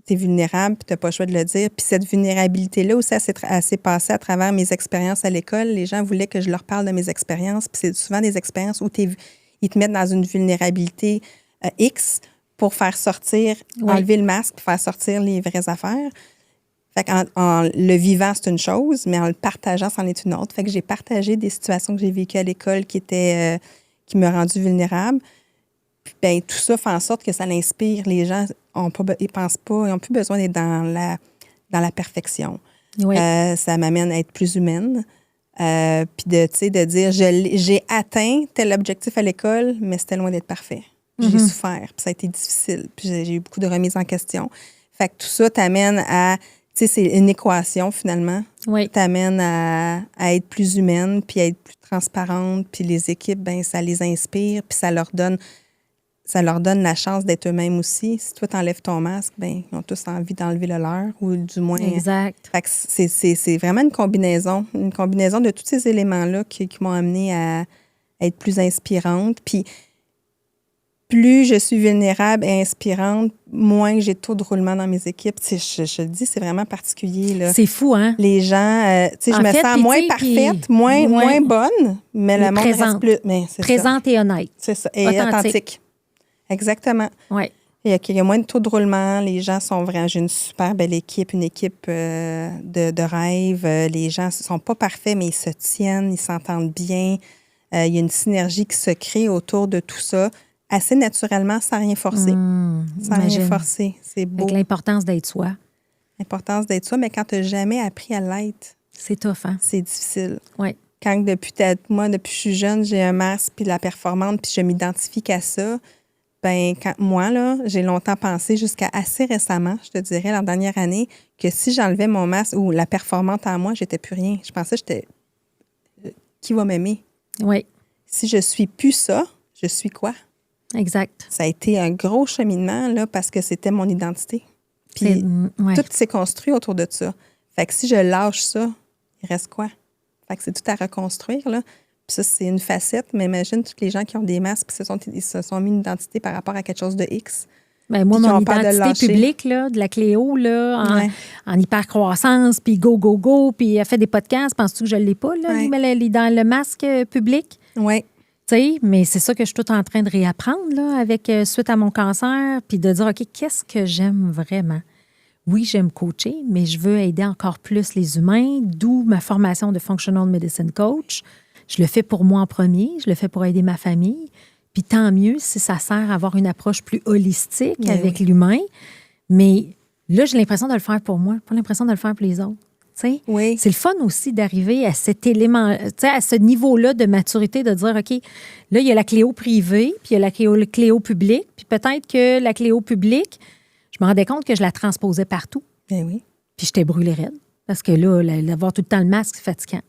Tu es vulnérable, puis tu n'as pas le choix de le dire. Puis cette vulnérabilité-là aussi, elle s'est passée à travers mes expériences à l'école. Les gens voulaient que je leur parle de mes expériences. Puis c'est souvent des expériences où ils te mettent dans une vulnérabilité X pour faire sortir, enlever le masque, pour faire sortir les vraies affaires. Fait en le vivant, c'est une chose, mais en le partageant, c'en est une autre. Fait que j'ai partagé des situations que j'ai vécues à l'école qui me rendaient vulnérable. Puis, ben, tout ça fait en sorte que ça l'inspire. Les gens ils pensent pas, ils n'ont plus besoin d'être dans la perfection. Oui. Ça m'amène à être plus humaine. Puis de dire, j'ai atteint tel objectif à l'école, mais c'était loin d'être parfait. J'ai souffert, puis ça a été difficile, puis j'ai eu beaucoup de remises en question. Fait que tout ça t'amène à, tu sais, c'est une équation finalement. Oui. T'amène à être plus humaine, puis à être plus transparente, puis les équipes, ben ça les inspire, puis ça leur donne la chance d'être eux-mêmes aussi. Si toi, t'enlèves ton masque, ben ils ont tous envie d'enlever le leur, ou du moins... Exact. Fait que c'est vraiment une combinaison de tous ces éléments-là qui m'ont amenée à être plus inspirante. Puis plus je suis vulnérable et inspirante, moins que j'ai de taux de roulement dans mes équipes. Je le dis, c'est vraiment particulier. Là. C'est fou, hein? Les gens, je me sens moins parfaite, moins bonne, mais le monde reste plus... Mais c'est présente ça. Et honnête. C'est ça, et authentique. Exactement. Oui. Il y a moins de taux de roulement. Les gens sont vraiment... J'ai une super belle équipe, une équipe de rêve. Les gens ne sont pas parfaits, mais ils se tiennent, ils s'entendent bien. Il y a une synergie qui se crée autour de tout ça, assez naturellement, sans rien forcer. Sans rien forcer. C'est beau. Avec l'importance d'être soi. L'importance d'être soi, mais quand tu n'as jamais appris à l'être, c'est tough, hein? C'est difficile. Oui. Quand depuis que je suis jeune, j'ai un masque puis de la performante, puis je m'identifie qu'à ça, ben moi, là, j'ai longtemps pensé, jusqu'à assez récemment, je te dirais, la dernière année, que si j'enlevais mon masque ou la performante en moi, j'étais plus rien. Je pensais qui va m'aimer? Oui. Si je suis plus ça, je suis quoi? Exact. Ça a été un gros cheminement, là, parce que c'était mon identité. Puis tout s'est construit autour de ça. Fait que si je lâche ça, il reste quoi? Fait que c'est tout à reconstruire, là. Puis ça, c'est une facette, mais imagine tous les gens qui ont des masques et ils se sont mis une identité par rapport à quelque chose de X. Bien, moi, mon identité publique, là, de la Cléo, là, en hypercroissance, puis go, puis elle fait des podcasts. Penses-tu que je ne l'ai pas, là, dans le masque public? Oui. Tu sais, mais c'est ça que je suis tout en train de réapprendre, là, suite à mon cancer, puis de dire, OK, qu'est-ce que j'aime vraiment? Oui, j'aime coacher, mais je veux aider encore plus les humains, d'où ma formation de Functional Medicine Coach. Je le fais pour moi en premier, je le fais pour aider ma famille. Puis tant mieux si ça sert à avoir une approche plus holistique avec l'humain. Mais là, j'ai l'impression de le faire pour moi, pas l'impression de le faire pour les autres. Oui. C'est le fun aussi d'arriver à cet élément, à ce niveau-là de maturité, de dire, OK, là, il y a la Cléo privée, puis il y a la Cléo publique, puis peut-être que la Cléo publique, je me rendais compte que je la transposais partout. Bien oui. Puis j'étais brûlée raide. Parce que là, d'avoir tout le temps le masque, c'est fatigant.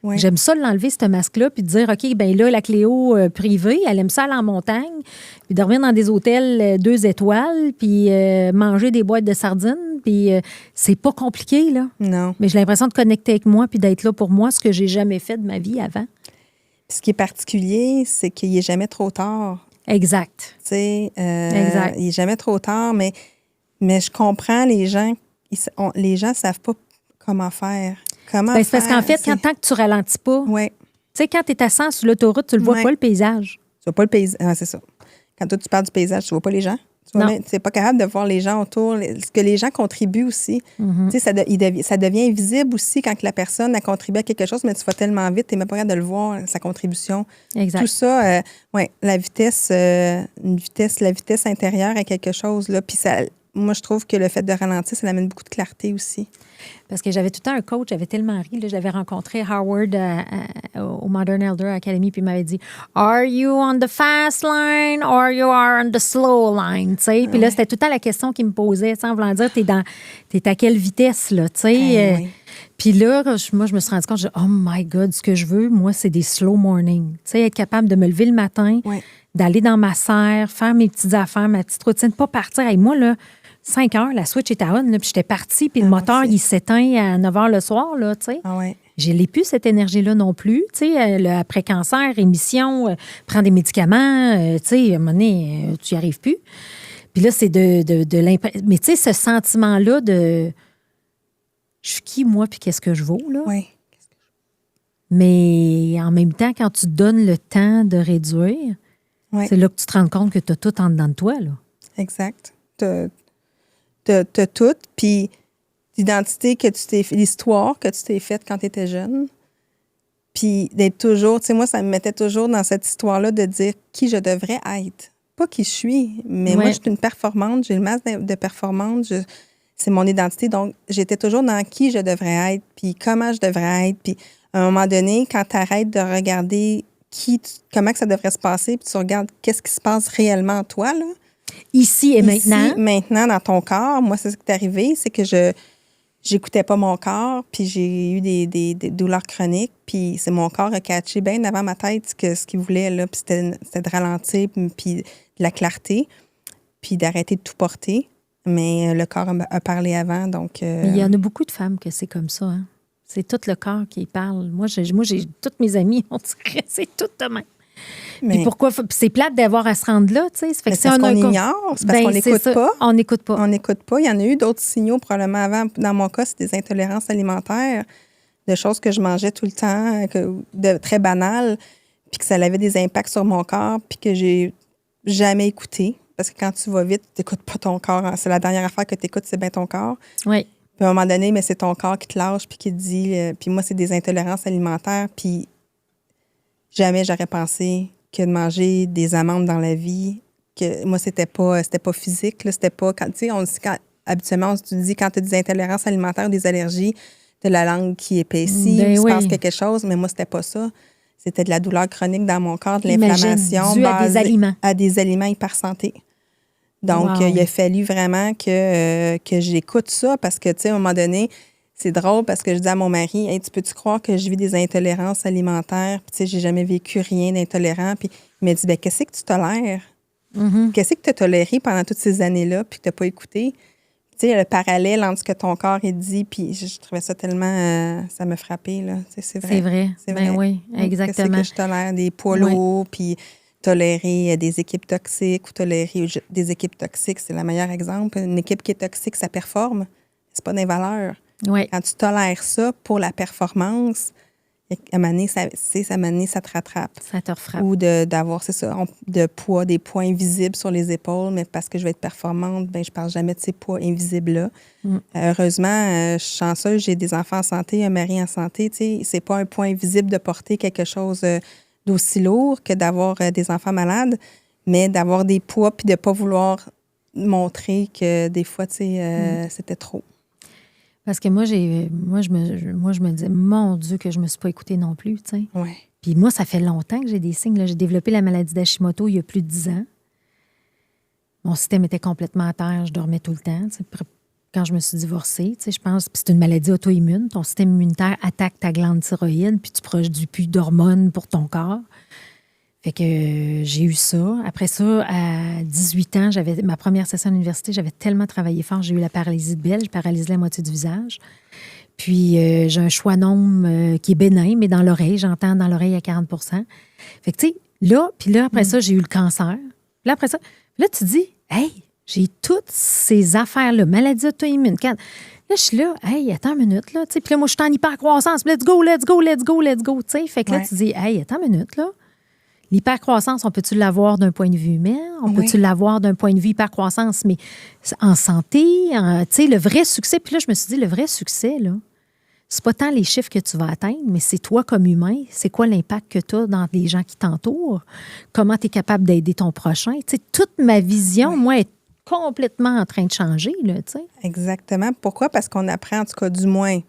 Oui. J'aime ça l'enlever, ce masque-là, puis de dire, OK, bien là, la Cléo privée, elle aime ça aller en montagne, puis dormir dans des hôtels 2 étoiles, puis manger des boîtes de sardines, puis c'est pas compliqué, là. Non. Mais j'ai l'impression de connecter avec moi, puis d'être là pour moi, ce que j'ai jamais fait de ma vie avant. Puis ce qui est particulier, c'est qu'il n'est jamais trop tard. Exact. Tu sais, exact. Il n'est jamais trop tard, mais je comprends les gens ne savent pas comment faire. C'est parce qu'en fait, tant que tu ralentis pas, tu sais, quand tu es à 100 sur l'autoroute, tu ne vois pas le paysage. Tu vois pas le paysage. Ah, c'est ça. Quand toi, tu parles du paysage, tu vois pas les gens. Tu n'es pas capable de voir les gens autour. Ce que les gens contribuent aussi. Tu sais, ça devient invisible aussi quand la personne a contribué à quelque chose, mais tu vas tellement vite, tu n'es même pas capable de le voir, sa contribution. Exact. Tout ça, la vitesse intérieure à quelque chose. Là. Puis moi, je trouve que le fait de ralentir, ça amène beaucoup de clarté aussi. Parce que j'avais tout le temps un coach, j'avais tellement ri. Là, j'avais rencontré Howard au Modern Elder Academy, puis il m'avait dit « Are you on the fast line or you are on the slow line? » Puis là, c'était tout le temps la question qu'il me posait, en voulant dire « T'es à quelle vitesse? » là, Oui. Puis là, moi, je me suis rendu compte, oh my God, ce que je veux, moi, c'est des slow mornings. Être capable de me lever le matin, d'aller dans ma serre, faire mes petites affaires, ma petite routine, pas partir. Hey, moi, là, 5 heures, la switch était on, là, puis j'étais partie, puis le moteur, il s'éteint à 9 heures le soir, là, tu sais. Je n'ai plus cette énergie-là non plus, tu sais, après cancer, rémission, prendre des médicaments, tu sais, à un moment donné, tu n'y arrives plus. Puis là, c'est de l'impression. Mais tu sais, ce sentiment-là de je suis qui, moi, puis qu'est-ce que je vaux, là? Oui. Mais en même temps, quand tu donnes le temps de réduire, c'est là que tu te rends compte que tu as tout en dedans de toi, là. Exact. T'as tout, puis l'identité que tu t'es fait, l'histoire que tu t'es faite quand tu étais jeune, puis d'être toujours, tu sais, moi, ça me mettait toujours dans cette histoire-là de dire qui je devrais être. Pas qui je suis, mais moi, je suis une performante, j'ai le masque de performante, c'est mon identité, donc j'étais toujours dans qui je devrais être, puis comment je devrais être, puis à un moment donné, quand tu arrêtes de regarder comment que ça devrait se passer, puis tu regardes qu'est-ce qui se passe réellement en toi, là. Ici et maintenant. Ici, maintenant, dans ton corps. Moi, c'est ce qui est arrivé, c'est que j'écoutais pas mon corps, puis j'ai eu des douleurs chroniques, puis c'est mon corps a catché bien avant ma tête ce qu'il voulait, là, puis c'était de ralentir, puis de la clarté, puis d'arrêter de tout porter. Mais le corps a parlé avant, donc... Mais il y en a beaucoup de femmes que c'est comme ça, hein? C'est tout le corps qui parle. Moi, j'ai toutes mes amies, on dirait, c'est tout de même. Puis pourquoi? C'est plate d'avoir à se rendre là, tu sais. C'est parce qu'on ignore, c'est parce qu'on n'écoute pas. On n'écoute pas. On n'écoute pas. Il y en a eu d'autres signaux probablement avant. Dans mon cas, c'est des intolérances alimentaires, de choses que je mangeais tout le temps, de très banales, puis que ça avait des impacts sur mon corps, puis que j'ai jamais écouté. Parce que quand tu vas vite, tu n'écoutes pas ton corps. C'est la dernière affaire que tu écoutes, c'est bien ton corps. Oui. Puis à un moment donné, mais c'est ton corps qui te lâche puis qui te dit... puis moi, c'est des intolérances alimentaires, puis jamais j'aurais pensé que de manger des amandes dans la vie, que moi, c'était pas physique, là, c'était pas... Tu sais, habituellement, on se dit quand tu as des intolérances alimentaires ou des allergies, tu as la langue qui épaissit, il se passe quelque chose, mais moi, c'était pas ça. C'était de la douleur chronique dans mon corps, de l'inflammation due à des aliments. À des aliments hyper santé. Donc, il a fallu vraiment que j'écoute ça parce que, tu sais, à un moment donné, c'est drôle parce que je dis à mon mari, hey, tu peux-tu croire que je vis des intolérances alimentaires? Puis, tu sais, j'ai jamais vécu rien d'intolérant. Puis, il m'a dit, bien, qu'est-ce que tu tolères? Qu'est-ce que tu as toléré pendant toutes ces années-là puis que tu n'as pas écouté? Tu sais, le parallèle entre ce que ton corps est dit, puis je trouvais ça tellement... ça m'a frappé, là. Tu sais, c'est vrai. C'est vrai. C'est vrai. Ben oui, exactement. Qu'est-ce que je tolère? Des poids lourds, puis... Tolérer des équipes toxiques ou tolérer des équipes toxiques, c'est le meilleur exemple. Une équipe qui est toxique, ça performe. C'est pas des valeurs. Oui. Quand tu tolères ça pour la performance, à un moment donné, ça te rattrape. Ça te refrappe. Ou d'avoir, c'est ça, des poids invisibles sur les épaules, mais parce que je vais être performante, ben je parle jamais de ces poids invisibles-là. Heureusement, je suis chanceuse, j'ai des enfants en santé, un mari en santé. Tu sais, c'est pas un poids invisible de porter quelque chose d'aussi lourd que d'avoir des enfants malades, mais d'avoir des poids puis de ne pas vouloir montrer que des fois, tu sais, c'était trop. Parce que moi, je me disais, mon Dieu, que je ne me suis pas écoutée non plus, tu sais. Ouais. Puis moi, ça fait longtemps que j'ai des signes. Là. J'ai développé la maladie d'Hashimoto il y a plus de 10 ans. Mon système était complètement à terre, je dormais tout le temps. Tu sais, quand je me suis divorcée, tu sais, je pense, puis c'est une maladie auto-immune, ton système immunitaire attaque ta glande thyroïde, puis tu produis plus d'hormones pour ton corps. Fait que j'ai eu ça. Après ça, à 18 ans, j'avais ma première session à l'université, j'avais tellement travaillé fort, j'ai eu la paralysie de Bell, j'ai paralysé la moitié du visage. Puis j'ai un schwannome qui est bénin, mais dans l'oreille, j'entends dans l'oreille à 40 %. Fait que tu sais, là, puis là, après ça, j'ai eu le cancer. Là, après ça, là, tu dis, hey, j'ai toutes ces affaires-là, maladie auto-immune. Là, je suis là, hey, attends une minute, là. Puis là, moi, je suis en hypercroissance. Let's go, let's go, let's go, let's go. T'sais. Fait que là, tu dis, hey, attends une minute, là. L'hypercroissance, on peut-tu l'avoir d'un point de vue humain? On peut-tu l'avoir d'un point de vue hypercroissance, mais en santé? Tu sais, le vrai succès. Puis là, je me suis dit, le vrai succès, là, c'est pas tant les chiffres que tu vas atteindre, mais c'est toi comme humain. C'est quoi l'impact que tu as dans les gens qui t'entourent? Comment tu es capable d'aider ton prochain? Tu sais, toute ma vision, moi, est complètement en train de changer, là, tu sais. Exactement. Pourquoi? Parce qu'on apprend, en tout cas, du moins,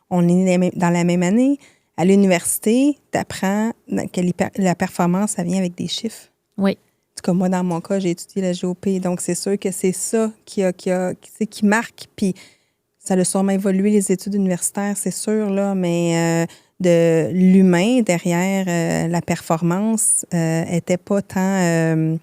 on est dans la même année. À l'université, tu apprends que la performance, ça vient avec des chiffres. Oui. En tout cas, moi, dans mon cas, j'ai étudié la GOP. Donc, c'est sûr que c'est ça qui marque. Puis, ça a sûrement évolué, les études universitaires, c'est sûr, là, mais de l'humain derrière la performance était pas tant,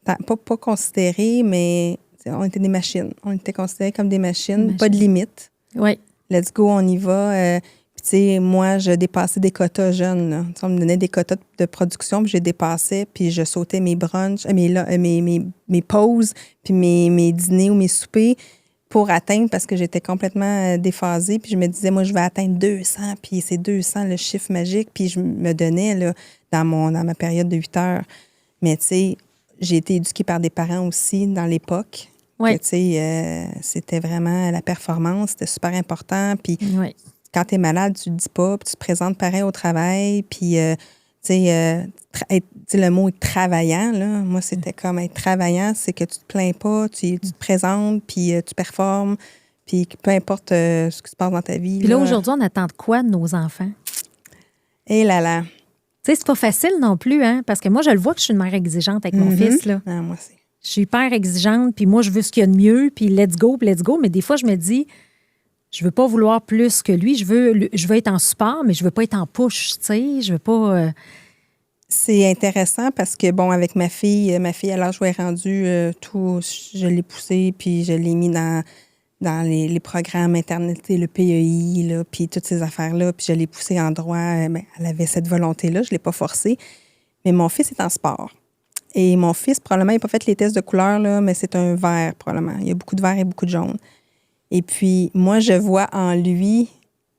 pas considéré, mais on était des machines. On était considérés comme des machines, pas de limite. Oui. Let's go, on y va. Puis, tu sais, moi, je dépassais des quotas jeunes. Là. On me donnait des quotas de production, puis je dépassais, puis je sautais mes brunchs, mes pauses, puis mes dîners ou mes soupers pour atteindre, parce que j'étais complètement déphasée. Puis je me disais, moi, je vais atteindre 200, puis c'est 200 le chiffre magique. Puis je me donnais là, dans ma période de 8 heures. Mais tu sais, j'ai été éduquée par des parents aussi dans l'époque. Oui. Tu sais, c'était vraiment la performance, c'était super important. Puis Oui. quand tu es malade, tu le dis pas, puis tu te présentes pareil au travail. Puis, tu sais, le mot « travaillant », là, moi, c'était comme être travaillant, c'est que tu te plains pas, tu te présentes, puis tu performes, puis peu importe ce qui se passe dans ta vie. Puis là, aujourd'hui, on attend de quoi de nos enfants? Et là là. Tu sais, c'est pas facile non plus, hein? Parce que moi, je le vois que je suis une mère exigeante avec mon fils, là. Ah, moi aussi. Je suis hyper exigeante, puis moi, je veux ce qu'il y a de mieux, puis let's go. Mais des fois, je me dis, je veux pas vouloir plus que lui. Je veux être en support, mais je veux pas être en push, tu sais. Je veux pas... C'est intéressant parce que, bon, avec ma fille, à l'âge où elle est rendue, tout, je l'ai poussée, puis je l'ai mis dans les programmes Internet, le PEI, là, puis toutes ces affaires-là, puis je l'ai poussée en droit. Elle avait cette volonté-là, je l'ai pas forcée. Mais mon fils est en sport. Et mon fils, probablement, il n'a pas fait les tests de couleur, là, mais c'est un vert, probablement. Il y a beaucoup de vert et beaucoup de jaune. Et puis, moi, je vois en lui...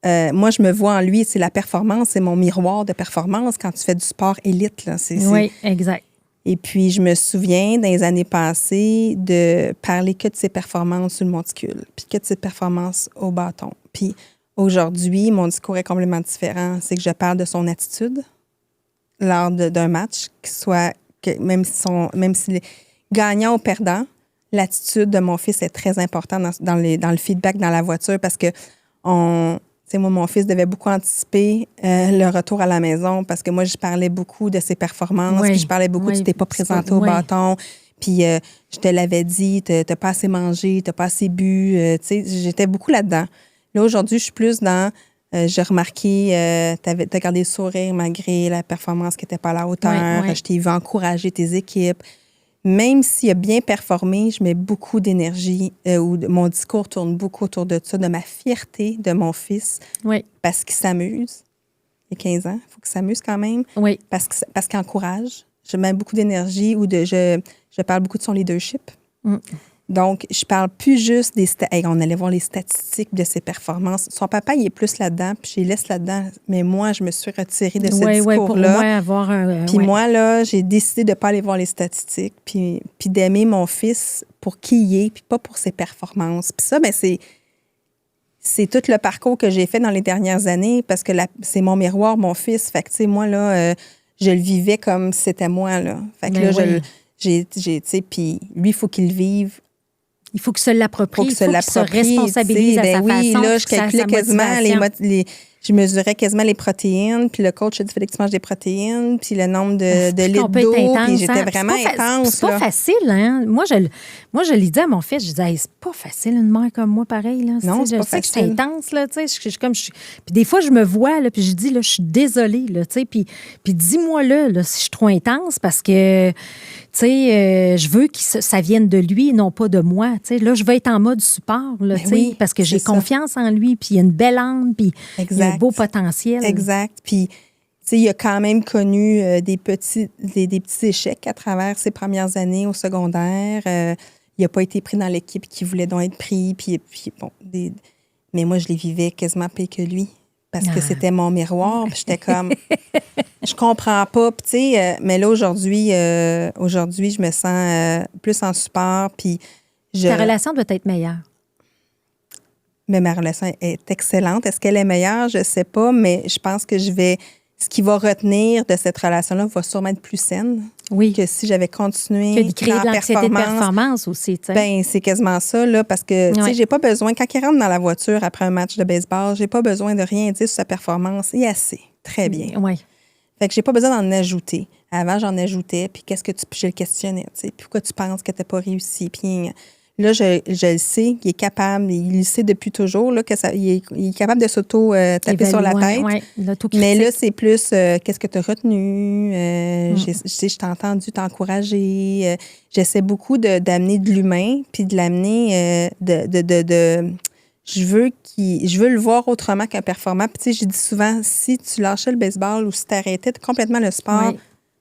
je me vois en lui, c'est la performance, c'est mon miroir de performance quand tu fais du sport élite. Là. Oui, exact. Et puis, je me souviens, dans les années passées, de parler que de ses performances sur le monticule, puis que de ses performances au bâton. Puis, aujourd'hui, mon discours est complètement différent. C'est que je parle de son attitude lors d'un match, même s'il est gagnant ou perdant, l'attitude de mon fils est très importante dans le feedback dans la voiture parce que moi, mon fils devait beaucoup anticiper le retour à la maison parce que moi, je parlais beaucoup de ses performances. Oui, puis je parlais beaucoup, tu t'es pas présenté au bâton. Puis je te l'avais dit, t'as pas assez mangé, t'as pas assez bu. J'étais beaucoup là-dedans. Là, aujourd'hui, je suis plus dans... j'ai remarqué, t'as gardé le sourire malgré la performance qui n'était pas à la hauteur. Je t'ai vu encourager tes équipes. Même s'il a bien performé, je mets beaucoup d'énergie, mon discours tourne beaucoup autour de ça, de ma fierté de mon fils, parce qu'il s'amuse. Il a 15 ans, il faut qu'il s'amuse quand même, parce qu'il encourage. Je mets beaucoup d'énergie je parle beaucoup de son leadership. Donc, je parle plus juste on allait voir les statistiques de ses performances. Son papa, il est plus là-dedans, puis je les laisse là-dedans. Mais moi, je me suis retirée de ce discours-là. Puis moi, là, j'ai décidé de ne pas aller voir les statistiques, puis d'aimer mon fils pour qui il est, puis pas pour ses performances. Puis ça, ben c'est tout le parcours que j'ai fait dans les dernières années, parce que c'est mon miroir, mon fils. Fait que, tu sais, moi, là, je le vivais comme si c'était moi, là. Fait que là, puis lui, il faut qu'il le vive. Il faut qu'il se l'approprie, il faut qu'il se responsabilise à sa façon. Là, je calculais quasiment je mesurais quasiment les protéines, puis le coach a dit, fallait que tu manges des protéines, puis le nombre de litres d'eau, puis j'étais vraiment intense. C'est pas facile, hein? Moi, je l'ai dit à mon fils, je disais, hey, c'est pas facile une mère comme moi, pareil, là. Non, c'est pas facile. facile. Je sais que c'est intense, là, tu sais. Puis des fois, je me vois, là, puis je dis, là, je suis désolée, là, tu sais, puis dis-moi là, si je suis trop intense, parce que, tu sais, je veux que ça vienne de lui, non pas de moi, tu sais. Là, je vais être en mode support, là, tu sais, parce que j'ai confiance en lui, puis il y a une belle âme, puis il y a un beau potentiel. Exact. Puis, tu sais, il a quand même connu des petits échecs à travers ses premières années au secondaire. Il n'a pas été pris dans l'équipe qui voulait donc être pris. Puis bon, mais moi, je les vivais quasiment pire que lui parce que c'était mon miroir. Puis j'étais comme, je comprends pas. Puis, tu sais, mais là, aujourd'hui, je me sens plus en support. Puis ta relation doit être meilleure. Mais ma relation est excellente. Est-ce qu'elle est meilleure? Je ne sais pas, mais je pense que ce qui va retenir de cette relation-là va sûrement être plus saine. que si j'avais continué que de créer de l'anxiété de performance aussi, tu sais. Ben, c'est quasiment ça, là, parce que, tu sais, j'ai pas besoin, quand il rentre dans la voiture après un match de baseball, j'ai pas besoin de rien dire sur sa performance. Il est assez. Très bien. Oui. Fait que j'ai pas besoin d'en ajouter. Avant, j'en ajoutais, puis je le questionnais, tu sais. Puis pourquoi tu penses que t'as pas réussi? Puis là, je le sais, il est capable, il le sait depuis toujours, là, il est capable de s'auto-taper sur la tête. Ouais, mais là, c'est plus, qu'est-ce que tu as retenu? Je t'ai entendu t'encourager. J'essaie beaucoup d'amener de l'humain, puis de l'amener je veux le voir autrement qu'un performant. Puis, tu sais, je dis souvent, si tu lâchais le baseball ou si tu arrêtais complètement le sport,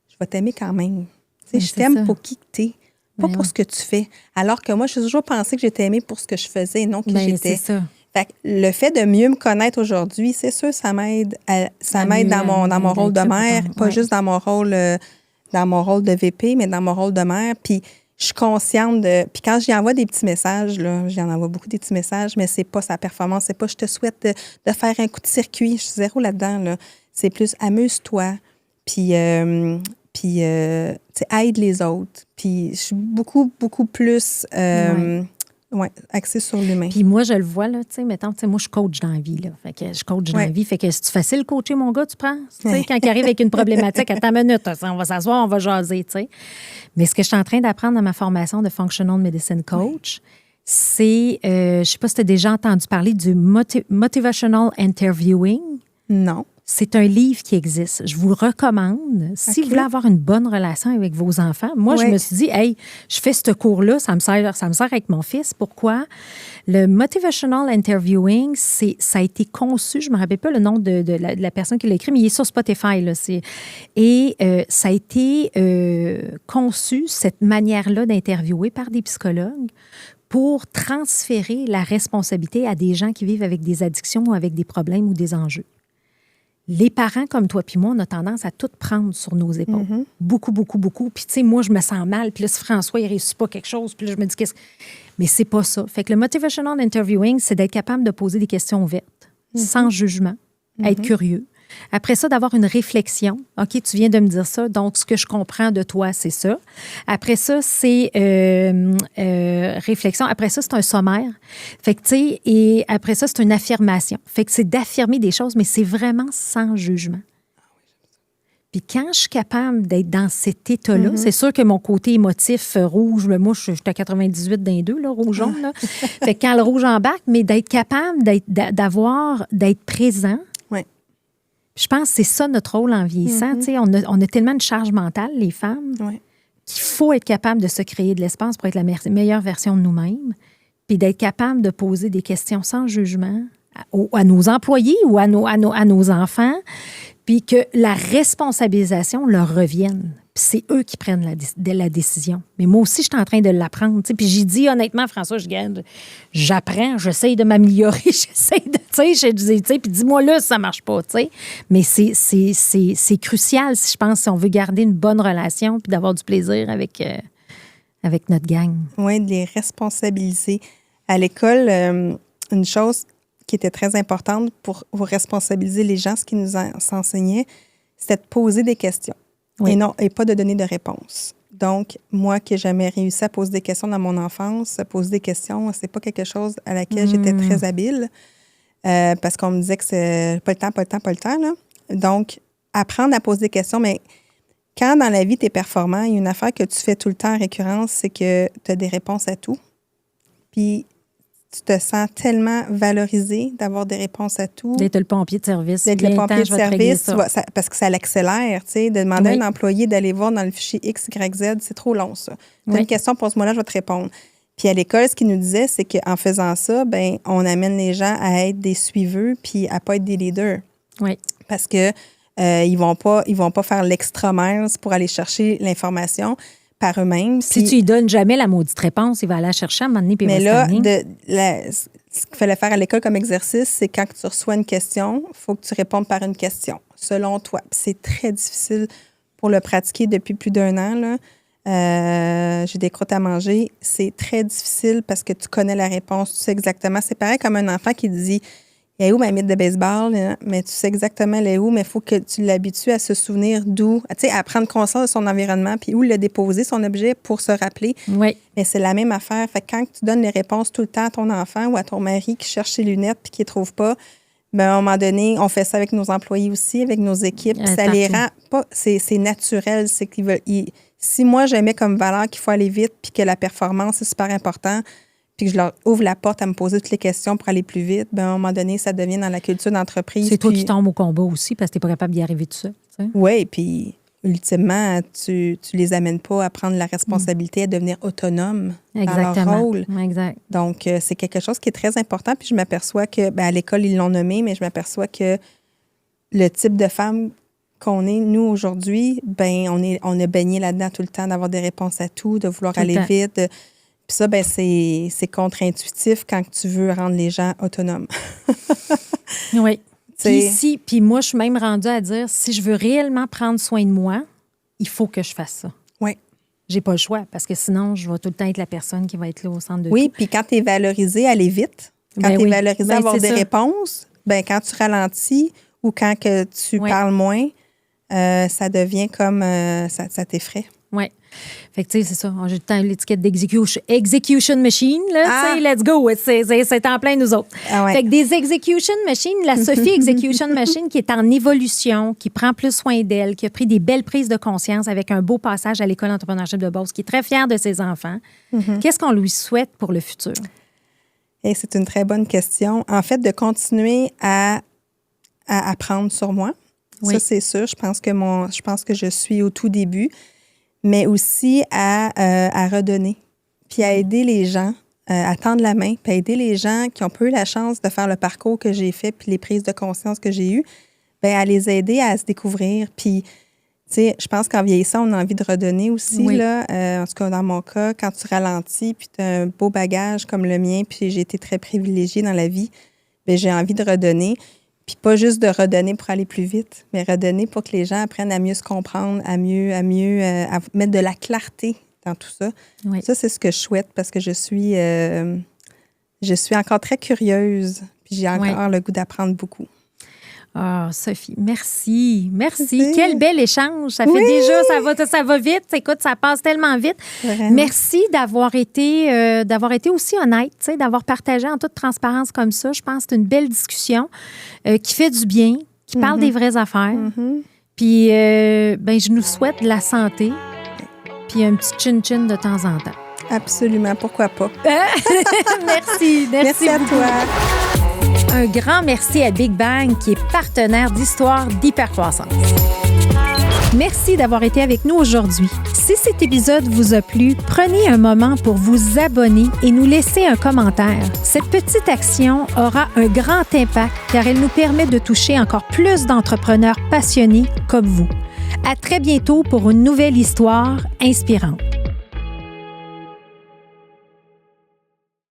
je vais t'aimer quand même. Tu sais, je t'aime pour qui tu es, pas pour ce que tu fais. Alors que moi, je suis toujours pensé que j'étais aimée pour ce que je faisais et non qui j'étais. C'est ça. Fait que le fait de mieux me connaître aujourd'hui, c'est sûr, ça m'aide dans mon rôle de mère, pas juste dans mon rôle de VP, mais dans mon rôle de mère. Puis, je suis consciente de... Puis quand j'y envoie des petits messages, là, j'y en envoie beaucoup des petits messages, mais c'est pas sa performance, c'est pas je te souhaite de faire un coup de circuit. Je suis zéro là-dedans, là. C'est plus amuse-toi, puis aide les autres. Puis je suis beaucoup, beaucoup plus axée sur l'humain. Puis moi, je le vois, là, tu sais, mettons, tu sais, moi, je coach dans la vie, là. Fait que je coach dans la vie. Fait que c'est facile coacher mon gars, tu penses? Tu sais, quand il arrive avec une problématique, attends une minute, on va s'asseoir, on va jaser, tu sais. Mais ce que je suis en train d'apprendre dans ma formation de Functional Medicine Coach, c'est, je sais pas si tu as déjà entendu parler du Motivational Interviewing. Non. C'est un livre qui existe. Je vous le recommande. Si vous voulez avoir une bonne relation avec vos enfants, moi, je me suis dit, hey, je fais ce cours-là, ça me sert avec mon fils. Pourquoi? Le Motivational Interviewing, ça a été conçu, je ne me rappelle pas le nom de la personne qui l'a écrit, mais il est sur Spotify. Là, et ça a été conçu, cette manière-là d'interviewer par des psychologues, pour transférer la responsabilité à des gens qui vivent avec des addictions ou avec des problèmes ou des enjeux. Les parents comme toi puis moi, on a tendance à tout prendre sur nos épaules. Mm-hmm. Beaucoup, beaucoup, beaucoup. Puis, tu sais, moi, je me sens mal. Puis là, si François, il ne réussit pas quelque chose, puis là, je me dis, mais c'est pas ça. Fait que le motivational interviewing, c'est d'être capable de poser des questions ouvertes, sans jugement, être curieux. Après ça, d'avoir une réflexion. OK, tu viens de me dire ça, donc ce que je comprends de toi, c'est ça. Après ça, c'est réflexion. Après ça, c'est un sommaire. Fait que, tu sais, et après ça, c'est une affirmation. Fait que c'est d'affirmer des choses, mais c'est vraiment sans jugement. Puis quand je suis capable d'être dans cet état-là, c'est sûr que mon côté émotif rouge, moi, je suis à 98 dans les deux, là, rouge-jaune. Là. Fait que quand le rouge embarque, mais d'être capable d'être présent. Je pense que c'est ça notre rôle en vieillissant. On a tellement de charge mentale, les femmes, qu'il faut être capable de se créer de l'espace pour être la meilleure version de nous-mêmes, puis d'être capable de poser des questions sans jugement à nos employés ou à nos enfants, puis que la responsabilisation leur revienne. Puis c'est eux qui prennent la décision. Mais moi aussi, je suis en train de l'apprendre. Puis j'ai dit honnêtement, François, j'apprends, j'essaye de m'améliorer, j'essaye de, puis dis-moi là si ça marche pas, tu sais. Mais c'est crucial, je pense, si on veut garder une bonne relation puis d'avoir du plaisir avec notre gang. Oui, de les responsabiliser. À l'école, une chose qui était très importante pour responsabiliser les gens, ce qu'ils nous enseignaient, c'était de poser des questions. Oui. Et pas de donner de réponse. Donc, moi qui n'ai jamais réussi à poser des questions dans mon enfance, poser des questions, c'est pas quelque chose à laquelle j'étais très habile parce qu'on me disait que c'est pas le temps. Là. Donc, apprendre à poser des questions, mais quand dans la vie, tu es performant, il y a une affaire que tu fais tout le temps en récurrence, c'est que tu as des réponses à tout. Puis, tu te sens tellement valorisé d'avoir des réponses à tout. D'être le pompier de service. D'être le pompier de service, parce que ça l'accélère. Tu sais, de demander à un employé d'aller voir dans le fichier X, Y, Z, c'est trop long, ça. Tu as une question, pose-moi là, je vais te répondre. Puis à l'école, ce qu'ils nous disaient, c'est qu'en faisant ça, ben on amène les gens à être des suiveux puis à pas être des leaders. Oui. Parce que ils vont pas faire l'extra miles pour aller chercher l'information par eux-mêmes. Si tu lui donnes jamais la maudite réponse, il va aller la chercher à un moment donné, puis il va se tanner. Ce qu'il fallait faire à l'école comme exercice, c'est quand tu reçois une question, il faut que tu répondes par une question, selon toi. Puis c'est très difficile pour le pratiquer depuis plus d'1 an. Là. J'ai des croûtes à manger. C'est très difficile parce que tu connais la réponse, tu sais exactement. C'est pareil comme un enfant qui dit, « Elle est où ma mythe de baseball? » Mais tu sais exactement elle est où, mais il faut que tu l'habitues à se souvenir d'où, tu sais, à prendre conscience de son environnement, puis où le déposer, son objet, pour se rappeler. Oui. Mais c'est la même affaire. Fait que quand tu donnes les réponses tout le temps à ton enfant ou à ton mari qui cherche ses lunettes puis qui ne les trouve pas, ben, à un moment donné, on fait ça avec nos employés aussi, avec nos équipes. Ça les rend pas... C'est naturel. C'est qu'ils veulent... Si moi, j'aimais comme valeur qu'il faut aller vite puis que la performance est super important, puis que je leur ouvre la porte à me poser toutes les questions pour aller plus vite, ben, à un moment donné, ça devient dans la culture d'entreprise. C'est toi qui tombes au combat aussi parce que tu n'es pas capable d'y arriver tout seul. Oui, puis ultimement, tu les amènes pas à prendre la responsabilité, à devenir autonomes dans leur rôle. Exact. Donc, c'est quelque chose qui est très important. Puis je m'aperçois que, à l'école, ils l'ont nommé, mais je m'aperçois que le type de femme qu'on est, nous, aujourd'hui, ben on a baigné là-dedans tout le temps, d'avoir des réponses à tout, de vouloir aller vite. Puis ça, ben c'est contre-intuitif quand tu veux rendre les gens autonomes. Oui. Puis moi, je suis même rendue à dire, si je veux réellement prendre soin de moi, il faut que je fasse ça. Oui. J'ai pas le choix, parce que sinon, je vais tout le temps être la personne qui va être là au centre de tout. Oui, puis quand tu es valorisé, aller vite. Quand tu es valorisé, avoir des réponses, ben quand tu ralentis ou quand que tu parles moins, ça devient comme... ça t'effraie. Oui. Fait que, tu sais, c'est ça. J'ai tout le temps l'étiquette d'execution machine, là. Tu sais, let's go. C'est en plein nous autres. Ah ouais. Fait que des execution machines, la Sophie Execution Machine qui est en évolution, qui prend plus soin d'elle, qui a pris des belles prises de conscience avec un beau passage à l'école d'entrepreneurship de Beauce, qui est très fière de ses enfants. Qu'est-ce qu'on lui souhaite pour le futur? Et c'est une très bonne question. En fait, de continuer à apprendre sur moi. Oui. Ça, c'est sûr. Je pense que je suis au tout début. Mais aussi à redonner, puis à aider les gens, à tendre la main, puis à aider les gens qui ont pas eu la chance de faire le parcours que j'ai fait, puis les prises de conscience que j'ai eues, bien, à les aider à se découvrir. Puis, tu sais, je pense qu'en vieillissant, on a envie de redonner aussi, là. En tout cas, dans mon cas, quand tu ralentis, puis tu as un beau bagage comme le mien, puis j'ai été très privilégiée dans la vie, bien, j'ai envie de redonner. Puis pas juste de redonner pour aller plus vite, mais redonner pour que les gens apprennent à mieux se comprendre, à mettre de la clarté dans tout ça. Oui. Ça, c'est ce que je souhaite parce que je suis encore très curieuse. Puis j'ai encore le goût d'apprendre beaucoup. Ah, Sophie, merci. Merci. Quel bel échange. Ça fait déjà, ça va vite. Écoute, ça passe tellement vite. Vraiment. Merci d'avoir été aussi honnête, d'avoir partagé en toute transparence comme ça. Je pense que c'est une belle discussion qui fait du bien, qui parle des vraies affaires. Puis, je nous souhaite de la santé, puis un petit chin-chin de temps en temps. Absolument. Pourquoi pas? Merci. Merci à toi. Un grand merci à Big Bang, qui est partenaire d'Histoire d'hypercroissance. Merci d'avoir été avec nous aujourd'hui. Si cet épisode vous a plu, prenez un moment pour vous abonner et nous laisser un commentaire. Cette petite action aura un grand impact car elle nous permet de toucher encore plus d'entrepreneurs passionnés comme vous. À très bientôt pour une nouvelle histoire inspirante.